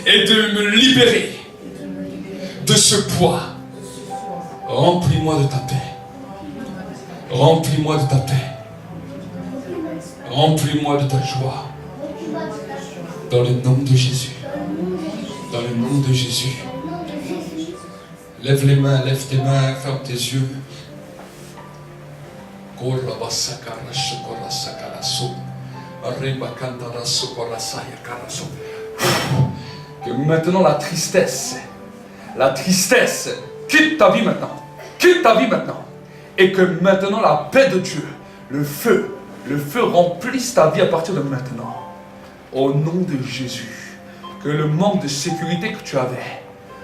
et de me libérer de ce poids. Remplis-moi de ta paix. Remplis-moi de ta paix. Remplis-moi de ta joie. Dans le nom de Jésus. Dans le nom de Jésus. Lève les mains, lève tes mains, ferme tes yeux. Que maintenant la tristesse quitte ta vie maintenant. Quitte ta vie maintenant. Et que maintenant la paix de Dieu, le feu remplisse ta vie à partir de maintenant. Au nom de Jésus, que le manque de sécurité que tu avais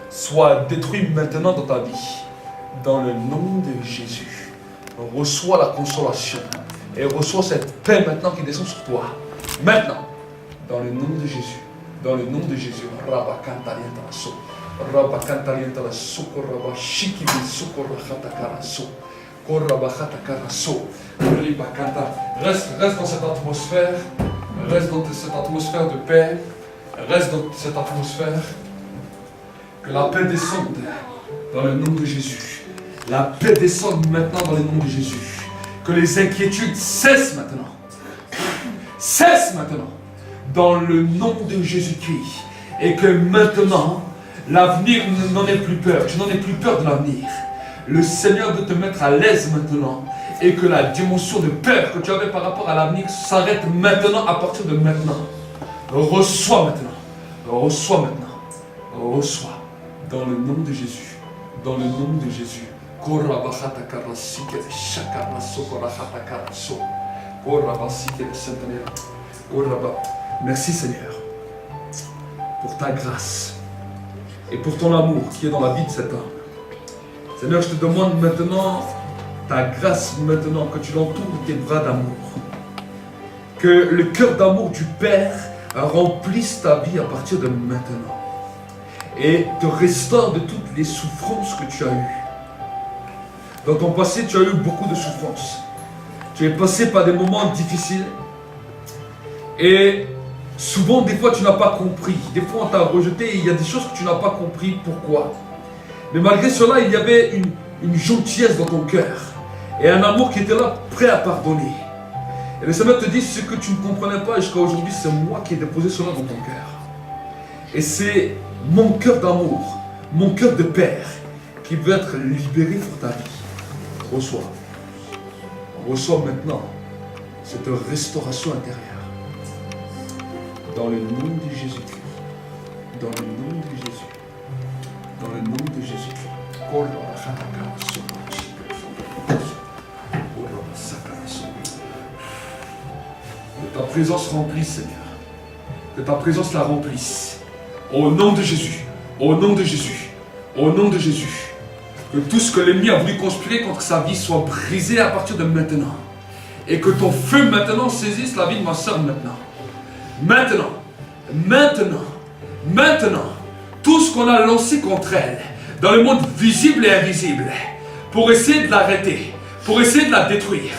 soit détruit maintenant dans ta vie. Dans le nom de Jésus, reçois la consolation et reçois cette paix maintenant qui descend sur toi. Maintenant, dans le nom de Jésus, dans le nom de Jésus. Reste dans cette atmosphère. Reste dans cette atmosphère de paix. Reste dans cette atmosphère. Que la paix descende dans le nom de Jésus. La paix descende maintenant dans le nom de Jésus. Que les inquiétudes cessent maintenant. Cessent maintenant. Dans le nom de Jésus-Christ. Et que maintenant, l'avenir n'en ait plus peur. Tu n'en aies plus peur de l'avenir. Le Seigneur veut te mettre à l'aise maintenant. Et que la dimension de peur que tu avais par rapport à l'avenir s'arrête maintenant, à partir de maintenant. Reçois maintenant. Reçois maintenant. Reçois. Dans le nom de Jésus. Dans le nom de Jésus. Merci Seigneur pour ta grâce et pour ton amour qui est dans la vie de cet homme. Seigneur, je te demande maintenant ta grâce maintenant, que tu l'entoures de tes bras d'amour. Que le cœur d'amour du Père remplisse ta vie à partir de maintenant. Et te restaure de toutes les souffrances que tu as eues. Dans ton passé, tu as eu beaucoup de souffrances. Tu es passé par des moments difficiles. Et souvent, des fois, tu n'as pas compris. Des fois, on t'a rejeté et il y a des choses que tu n'as pas compris. Pourquoi? Mais malgré cela, il y avait une gentillesse dans ton cœur. Et un amour qui était là, prêt à pardonner. Et le Seigneur te dit, ce que tu ne comprenais pas jusqu'à aujourd'hui, c'est moi qui ai déposé cela dans ton cœur. Et c'est mon cœur d'amour, mon cœur de Père, qui veut être libéré pour ta vie. Reçois. Reçois maintenant cette restauration intérieure. Dans le nom de Jésus-Christ. Dans le nom de Jésus. Dans le nom de Jésus-Christ. Que ta présence remplisse, Seigneur. Que ta présence la remplisse. Au nom de Jésus. Au nom de Jésus. Au nom de Jésus. Que tout ce que l'ennemi a voulu conspirer contre sa vie soit brisé à partir de maintenant. Et que ton feu maintenant saisisse la vie de ma soeur maintenant. Maintenant. Maintenant. Maintenant. Tout ce qu'on a lancé contre elle, dans le monde visible et invisible, pour essayer de l'arrêter, pour essayer de la détruire,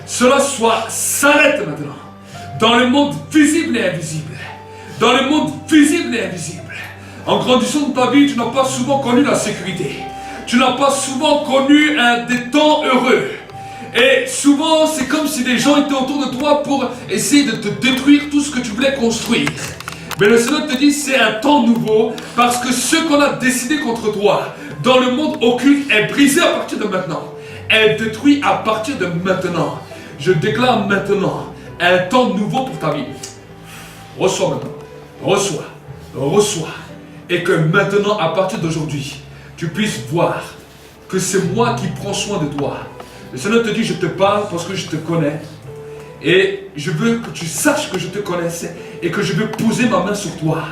cela s'arrête maintenant. Dans le monde visible et invisible. Dans le monde visible et invisible. En grandissant dans ta vie, tu n'as pas souvent connu la sécurité. Tu n'as pas souvent connu des temps heureux. Et souvent, c'est comme si des gens étaient autour de toi pour essayer de te détruire tout ce que tu voulais construire. Mais le Seigneur te dit, c'est un temps nouveau, parce que ce qu'on a décidé contre toi, dans le monde occulte, est brisé à partir de maintenant. Est détruit à partir de maintenant. Je déclare maintenant un temps nouveau pour ta vie. Reçois maintenant. Reçois. Reçois. Et que maintenant, à partir d'aujourd'hui, tu puisses voir que c'est moi qui prends soin de toi. Le Seigneur te dit, je te parle parce que je te connais. Et je veux que tu saches que je te connaisse et que je veux poser ma main sur toi.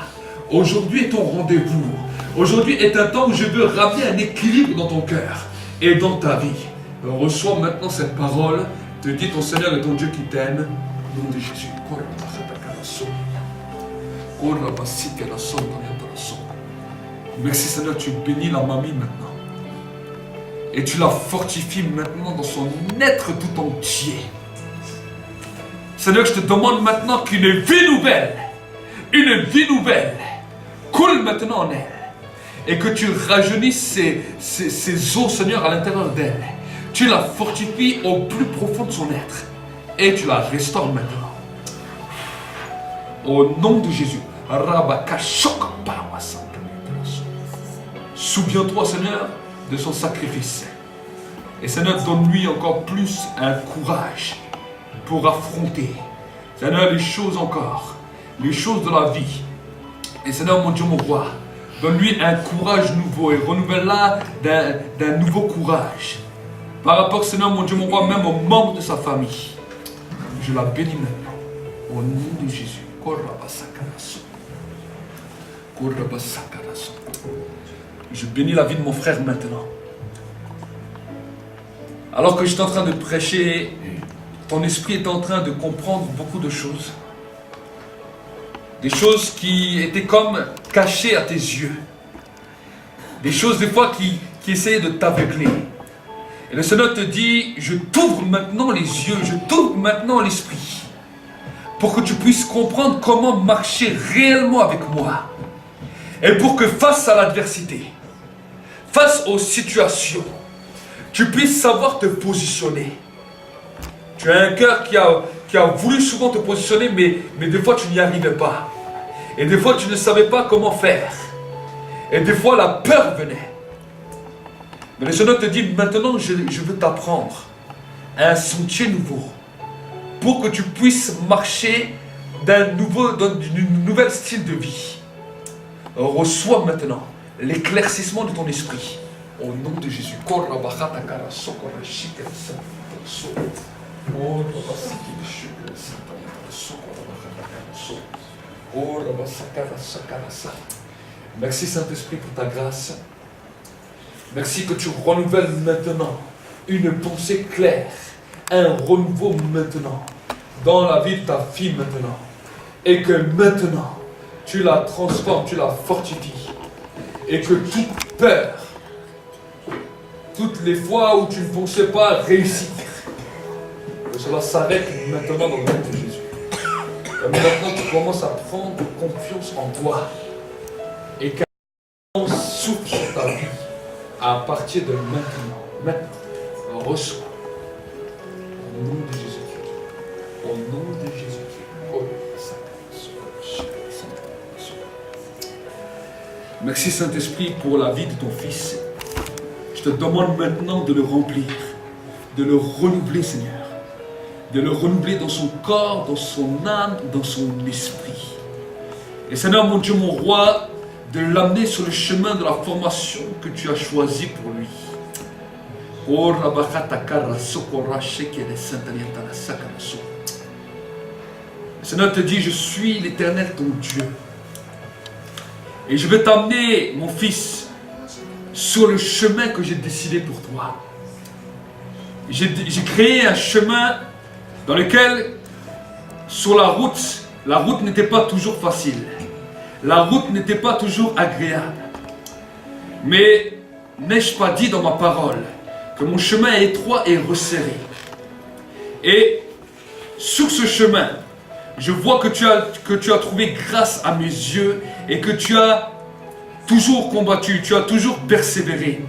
Aujourd'hui est ton rendez-vous. Aujourd'hui est un temps où je veux ramener un équilibre dans ton cœur et dans ta vie. Reçois maintenant cette parole. Te dis ton Seigneur est ton Dieu qui t'aime. Au nom de Jésus. Merci Seigneur, tu bénis la mamie maintenant. Et tu la fortifies maintenant dans son être tout entier. Seigneur, je te demande maintenant qu'une vie nouvelle coule maintenant en elle. Et que tu rajeunisses ses os, Seigneur, à l'intérieur d'elle. Tu la fortifies au plus profond de son être. Et tu la restaures maintenant. Au nom de Jésus. Souviens-toi, Seigneur, de son sacrifice. Et Seigneur, donne-lui encore plus un courage pour affronter, Seigneur, les choses encore, les choses de la vie. Et Seigneur, mon Dieu, mon roi, donne-lui un courage nouveau et renouvelle-la d'un nouveau courage. Par rapport, Seigneur, mon Dieu, mon roi, même aux membres de sa famille. Je la bénis maintenant. Au nom de Jésus. Je bénis la vie de mon frère maintenant. Alors que j'étais en train de prêcher, ton esprit est en train de comprendre beaucoup de choses. Des choses qui étaient comme cachées à tes yeux. Des choses des fois qui essayaient de t'aveugler. Et le Seigneur te dit, je t'ouvre maintenant les yeux, je t'ouvre maintenant l'esprit. Pour que tu puisses comprendre comment marcher réellement avec moi. Et pour que face à l'adversité, face aux situations, tu puisses savoir te positionner. Tu as un cœur qui a voulu souvent te positionner, mais des fois tu n'y arrivais pas. Et des fois tu ne savais pas comment faire. Et des fois la peur venait. Mais le Seigneur te dit, maintenant je veux t'apprendre un sentier nouveau. Pour que tu puisses marcher d'un nouvel style de vie. Reçois maintenant l'éclaircissement de ton esprit. Au nom de Jésus. Merci Saint-Esprit pour ta grâce. Merci que tu renouvelles maintenant une pensée claire, un renouveau maintenant dans la vie de ta fille maintenant. Et que maintenant tu la transformes, tu la fortifies. Et que toute peur, toutes les fois où tu ne pensais pas réussir, que cela s'arrête maintenant dans le nom de Jésus. Et maintenant tu commences à prendre confiance en toi. Et qu'un souffle sur ta vie à partir de maintenant. Maintenant, reçois. Au nom de Jésus-Christ. Au nom de Jésus-Christ. Merci Saint-Esprit pour la vie de ton Fils. Je te demande maintenant de le remplir, de le renouveler Seigneur. De le renouveler dans son corps, dans son âme, dans son esprit. Et Seigneur mon Dieu, mon roi, de l'amener sur le chemin de la formation que tu as choisi pour lui. Le Seigneur te dit, je suis l'Éternel ton Dieu. Et je vais t'amener, mon fils, sur le chemin que j'ai décidé pour toi. J'ai créé un chemin dans lequel, sur la route n'était pas toujours facile. La route n'était pas toujours agréable. Mais n'ai-je pas dit dans ma parole que mon chemin est étroit et resserré? Et sur ce chemin, je vois que tu as trouvé grâce à mes yeux et que tu as toujours combattu, tu as toujours persévéré.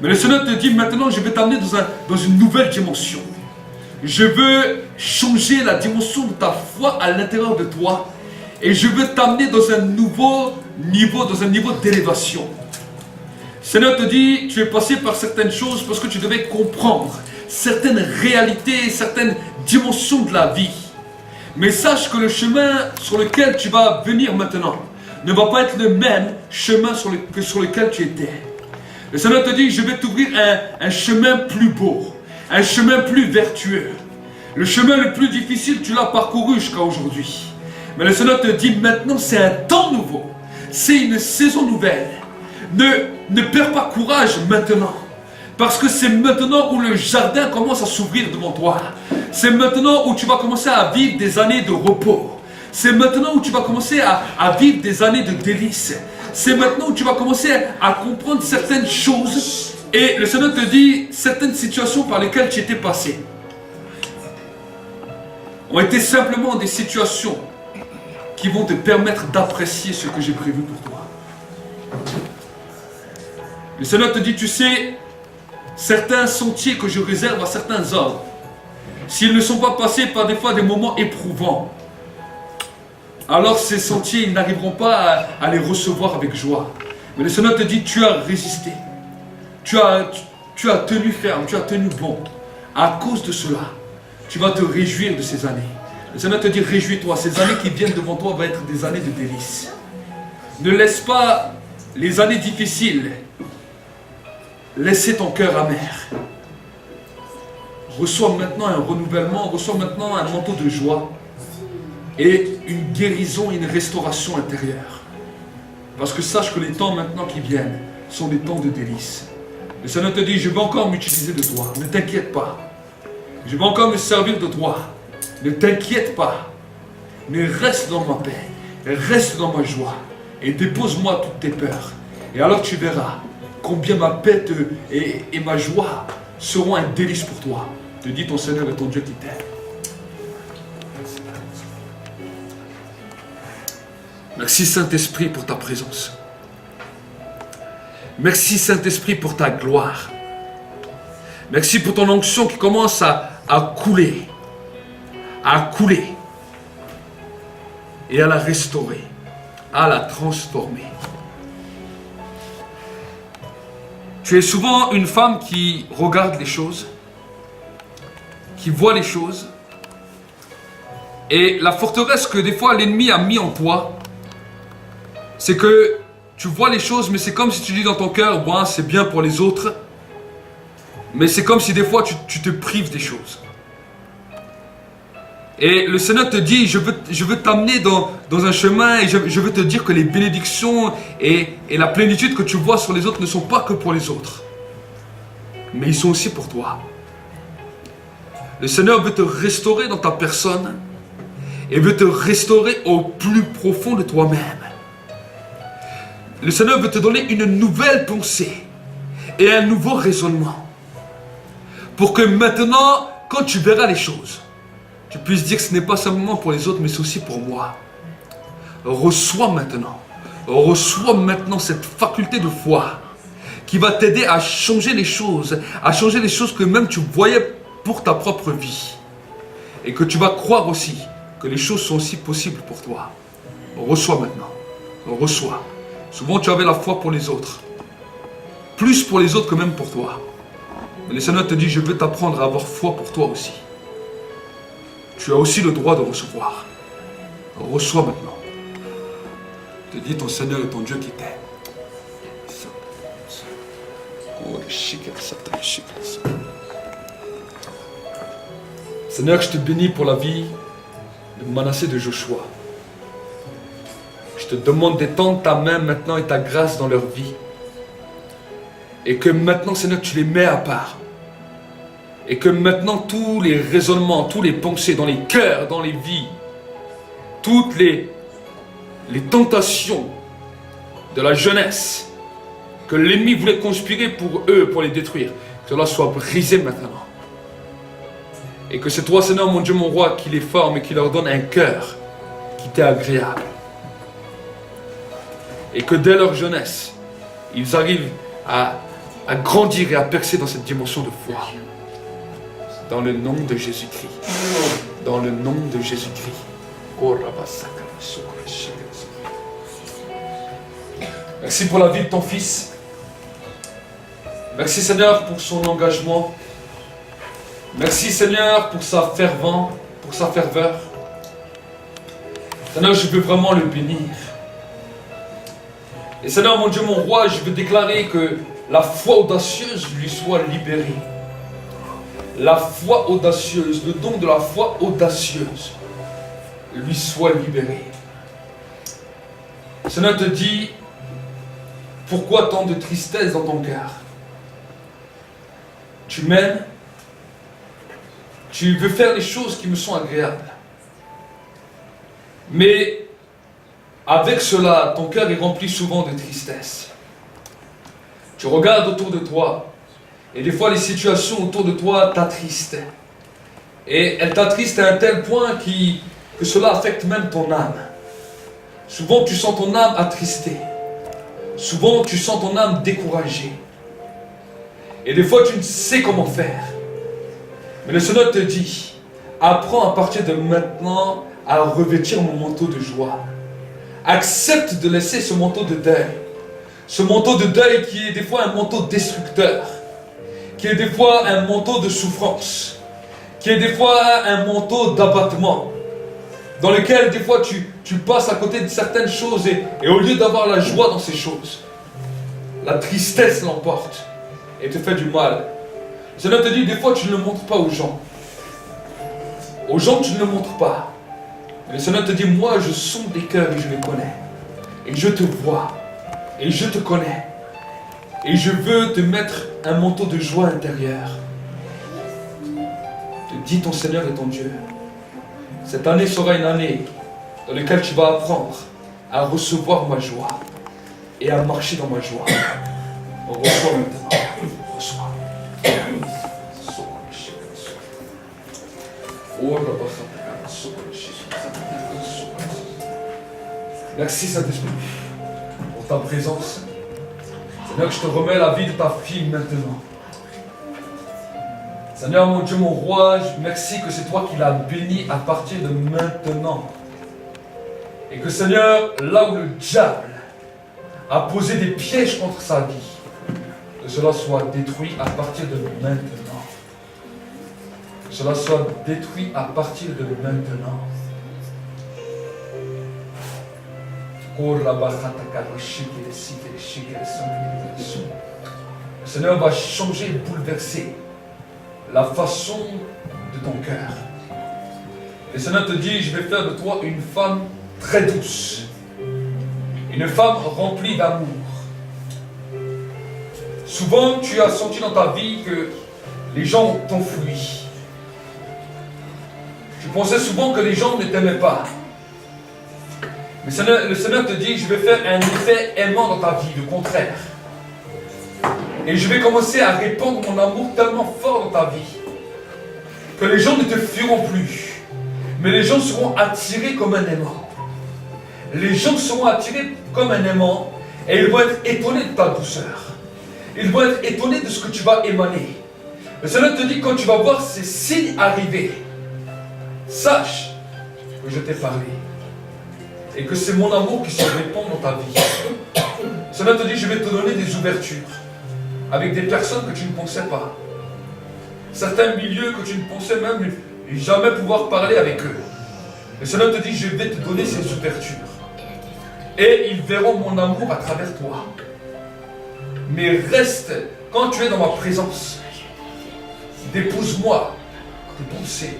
Mais le Seigneur te dit maintenant, je vais t'amener dans une nouvelle dimension. Je veux changer la dimension de ta foi à l'intérieur de toi. Et je veux t'amener dans un nouveau niveau, dans un niveau d'élévation. Le Seigneur te dit, tu es passé par certaines choses parce que tu devais comprendre certaines réalités, certaines dimensions de la vie. Mais sache que le chemin sur lequel tu vas venir maintenant ne va pas être le même chemin que sur lequel tu étais. Le Seigneur te dit, je vais t'ouvrir un chemin plus beau, un chemin plus vertueux. Le chemin le plus difficile, tu l'as parcouru jusqu'à aujourd'hui. Mais le Seigneur te dit, maintenant c'est un temps nouveau, c'est une saison nouvelle. Ne perds pas courage maintenant. Parce que c'est maintenant où le jardin commence à s'ouvrir devant toi. C'est maintenant où tu vas commencer à vivre des années de repos. C'est maintenant où tu vas commencer à vivre des années de délices. C'est maintenant où tu vas commencer à comprendre certaines choses. Et le Seigneur te dit, certaines situations par lesquelles tu étais passé ont été simplement des situations qui vont te permettre d'apprécier ce que j'ai prévu pour toi. Le Seigneur te dit, tu sais, certains sentiers que je réserve à certains hommes, s'ils ne sont pas passés par des fois des moments éprouvants, alors ces sentiers, ils n'arriveront pas à les recevoir avec joie. Mais le Seigneur te dit, tu as résisté. Tu as tenu ferme, tu as tenu bon. À cause de cela, tu vas te réjouir de ces années. Le Seigneur te dit, réjouis-toi. Ces années qui viennent devant toi vont être des années de délices. Ne laisse pas les années difficiles laisser ton cœur amer. Reçois maintenant un renouvellement, reçois maintenant un manteau de joie et une guérison et une restauration intérieure. Parce que sache que les temps maintenant qui viennent sont des temps de délices. Le Seigneur te dit, je vais encore m'utiliser de toi, ne t'inquiète pas. Je vais encore me servir de toi, ne t'inquiète pas. Mais reste dans ma paix, reste dans ma joie et dépose-moi toutes tes peurs. Et alors tu verras combien ma paix et ma joie seront un délice pour toi. Te dit ton Seigneur et ton Dieu qui t'aime. Merci Saint-Esprit pour ta présence. Merci Saint-Esprit pour ta gloire. Merci pour ton onction qui commence à couler. À couler. Et à la restaurer. À la transformer. Tu es souvent une femme qui regarde les choses. Qui voit les choses. Et la forteresse que des fois l'ennemi a mis en toi, c'est que tu vois les choses, mais c'est comme si tu dis dans ton cœur, bon, c'est bien pour les autres. Mais c'est comme si des fois tu te prives des choses. Et le Seigneur te dit, je veux t'amener dans un chemin et je veux te dire que les bénédictions et la plénitude que tu vois sur les autres ne sont pas que pour les autres. Mais ils sont aussi pour toi. Le Seigneur veut te restaurer dans ta personne et veut te restaurer au plus profond de toi-même. Le Seigneur veut te donner une nouvelle pensée et un nouveau raisonnement. Pour que maintenant, quand tu verras les choses, tu puisses dire que ce n'est pas simplement pour les autres, mais c'est aussi pour moi. Reçois maintenant cette faculté de foi qui va t'aider à changer les choses que même tu voyais pour ta propre vie. Et que tu vas croire aussi que les choses sont aussi possibles pour toi. Reçois maintenant. Reçois. Souvent tu avais la foi pour les autres. Plus pour les autres que même pour toi. Mais le Seigneur te dit, je veux t'apprendre à avoir foi pour toi aussi. Tu as aussi le droit de recevoir. Reçois maintenant. Te dit ton Seigneur et ton Dieu qui t'aime. Seigneur, je te bénis pour la vie de Manassé de Joshua. Je te demande d'étendre ta main maintenant et ta grâce dans leur vie. Et que maintenant, Seigneur, tu les mets à part. Et que maintenant, tous les raisonnements, tous les pensées dans les cœurs, dans les vies, toutes les tentations de la jeunesse que l'ennemi voulait conspirer pour eux, pour les détruire, que cela soit brisé maintenant. Et que c'est toi, Seigneur, mon Dieu, mon roi, qui les forme et qui leur donne un cœur qui t'est agréable. Et que dès leur jeunesse, ils arrivent à grandir et à percer dans cette dimension de foi. Dans le nom de Jésus-Christ. Dans le nom de Jésus-Christ. Merci pour la vie de ton fils. Merci Seigneur pour son engagement. Merci Seigneur pour sa ferveur, Seigneur, je veux vraiment le bénir. Et Seigneur, mon Dieu, mon roi, je veux déclarer que la foi audacieuse lui soit libérée. La foi audacieuse, le don de la foi audacieuse lui soit libéré. Seigneur te dit, pourquoi tant de tristesse dans ton cœur? Tu m'aimes, tu veux faire les choses qui me sont agréables. Mais avec cela, ton cœur est rempli souvent de tristesse. Tu regardes autour de toi, et des fois les situations autour de toi t'attristent. Et elles t'attristent à un tel point que cela affecte même ton âme. Souvent tu sens ton âme attristée. Souvent tu sens ton âme découragée. Et des fois tu ne sais comment faire. Mais le Seigneur te dit, apprends à partir de maintenant à revêtir mon manteau de joie. Accepte de laisser ce manteau de deuil. Ce manteau de deuil qui est des fois un manteau destructeur. Qui est des fois un manteau de souffrance. Qui est des fois un manteau d'abattement. Dans lequel des fois tu passes à côté de certaines choses et au lieu d'avoir la joie dans ces choses, la tristesse l'emporte et te fait du mal. Le Seigneur te dit, des fois tu ne le montres pas aux gens. Aux gens tu ne le montres pas. Mais le Seigneur te dit, moi je sonde des cœurs et je les connais. Et je te vois. Et je te connais. Et je veux te mettre un manteau de joie intérieure. Te dit ton Seigneur et ton Dieu. Cette année sera une année dans laquelle tu vas apprendre à recevoir ma joie et à marcher dans ma joie. On reçoit maintenant. Reçois. Merci Saint-Esprit pour ta présence. Seigneur, je te remets la vie de ta fille maintenant. Seigneur, mon Dieu, mon roi, merci que c'est toi qui l'as béni à partir de maintenant. Et que Seigneur, là où le diable a posé des pièges contre sa vie, que cela soit détruit à partir de maintenant. Que cela soit détruit à partir de maintenant. Le Seigneur va changer et bouleverser la façon de ton cœur. Le Seigneur te dit, je vais faire de toi une femme très douce. Une femme remplie d'amour. Souvent, tu as senti dans ta vie que les gens t'ont fui. Tu pensais souvent que les gens ne t'aimaient pas. Mais le Seigneur te dit, je vais faire un effet aimant dans ta vie, le contraire. Et je vais commencer à répandre mon amour tellement fort dans ta vie que les gens ne te fuiront plus. Mais les gens seront attirés comme un aimant. Les gens seront attirés comme un aimant et ils vont être étonnés de ta douceur. Ils vont être étonnés de ce que tu vas émaner. Le Seigneur te dit, quand tu vas voir ces signes arriver, sache que je t'ai parlé. Et que c'est mon amour qui se répand dans ta vie. Le Seigneur te dit, je vais te donner des ouvertures avec des personnes que tu ne pensais pas. Certains milieux que tu ne pensais même jamais pouvoir parler avec eux. Le Seigneur te dit, je vais te donner ces ouvertures. Et ils verront mon amour à travers toi. Mais reste, quand tu es dans ma présence, dépose-moi tes pensées.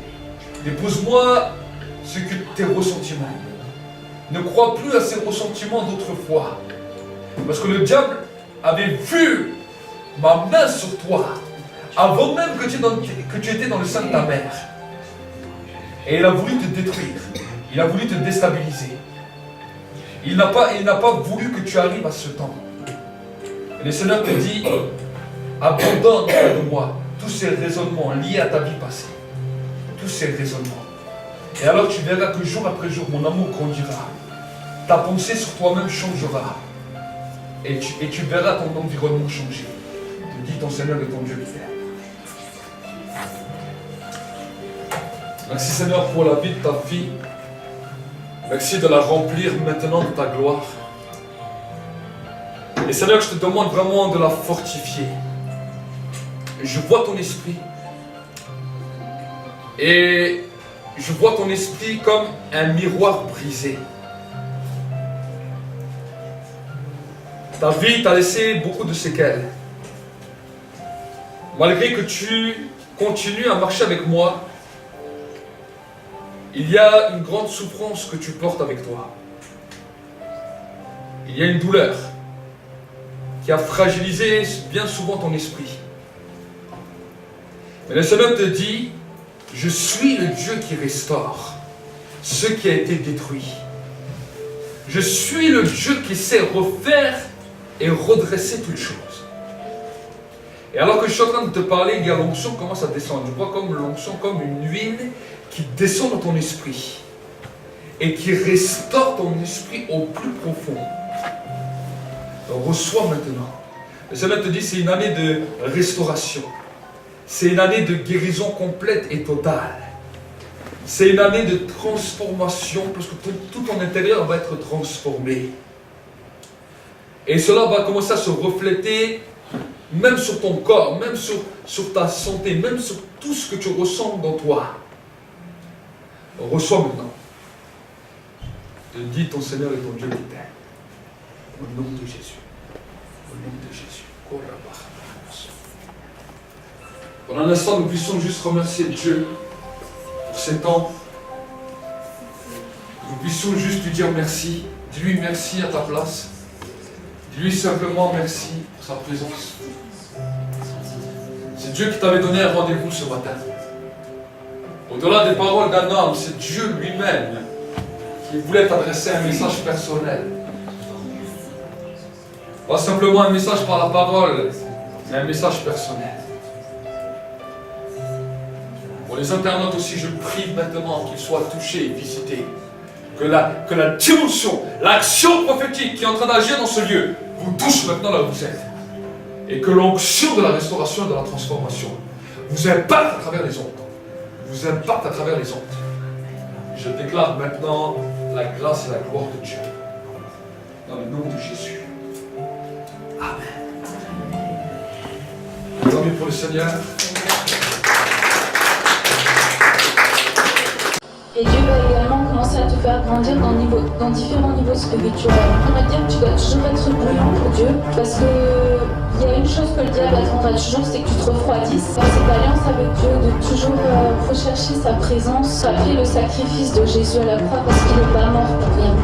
Dépose-moi ce que tes ressentiments. Ne crois plus à ces ressentiments d'autrefois. Parce que le diable avait vu ma main sur toi avant même que tu étais dans le sein de ta mère. Et il a voulu te détruire. Il a voulu te déstabiliser. Il n'a pas voulu que tu arrives à ce temps. Et le Seigneur te dit, abandonne de moi tous ces raisonnements liés à ta vie passée. Tous ces raisonnements. Et alors tu verras que jour après jour, mon amour grandira. Ta pensée sur toi-même changera. Et tu verras ton environnement changer. Te dit ton Seigneur et ton Dieu le fait. Merci Seigneur pour la vie de ta fille. Merci de la remplir maintenant de ta gloire. Et Seigneur, je te demande vraiment de la fortifier. Je vois ton esprit. Et je vois ton esprit comme un miroir brisé. Ta vie t'a laissé beaucoup de séquelles. Malgré que tu continues à marcher avec moi, il y a une grande souffrance que tu portes avec toi. Il y a une douleur qui a fragilisé bien souvent ton esprit. Mais le Seigneur te dit, je suis le Dieu qui restaure ce qui a été détruit. Je suis le Dieu qui sait refaire et redresser toutes choses. Et alors que je suis en train de te parler, il y a l'onction qui commence à descendre. Je vois comme l'onction, comme une huile qui descend dans ton esprit et qui restaure ton esprit au plus profond. Donc, reçois maintenant. Le Seigneur te dit, c'est une année de restauration. C'est une année de guérison complète et totale. C'est une année de transformation parce que tout ton intérieur va être transformé. Et cela va commencer à se refléter même sur ton corps, même sur ta santé, même sur tout ce que tu ressens dans toi. Reçois maintenant. Te dis ton Seigneur et ton Dieu qui t'aime. Au nom de Jésus. Au nom de Jésus. Pendant un instant, nous puissions juste remercier Dieu pour ces temps. Nous puissions juste lui dire merci. Dis-lui merci à ta place. Dis-lui simplement merci pour sa présence. C'est Dieu qui t'avait donné un rendez-vous ce matin. Au-delà des paroles d'un homme, c'est Dieu lui-même qui voulait t'adresser un message personnel. Pas simplement un message par la parole, mais un message personnel. Pour les internautes aussi, je prie maintenant qu'ils soient touchés et visités. Que la dimension, l'action prophétique qui est en train d'agir dans ce lieu vous touche maintenant là où vous êtes. Et que l'onction de la restauration et de la transformation vous impacte à travers les ondes. Vous impacte à travers les ondes. Je déclare maintenant la grâce et la gloire de Dieu. Dans le nom de Jésus. Amen. Tant mieux pour le Seigneur. Et Dieu va également commencer à te faire grandir dans différents niveaux spirituels. On va dire que tu vas toujours être bruyant pour Dieu, parce que il y a une chose que le diable attendra toujours, c'est que tu te refroidisses. Dans cette alliance avec Dieu, de toujours rechercher sa présence, après le sacrifice de Jésus à la croix, parce qu'il n'est pas mort pour rien.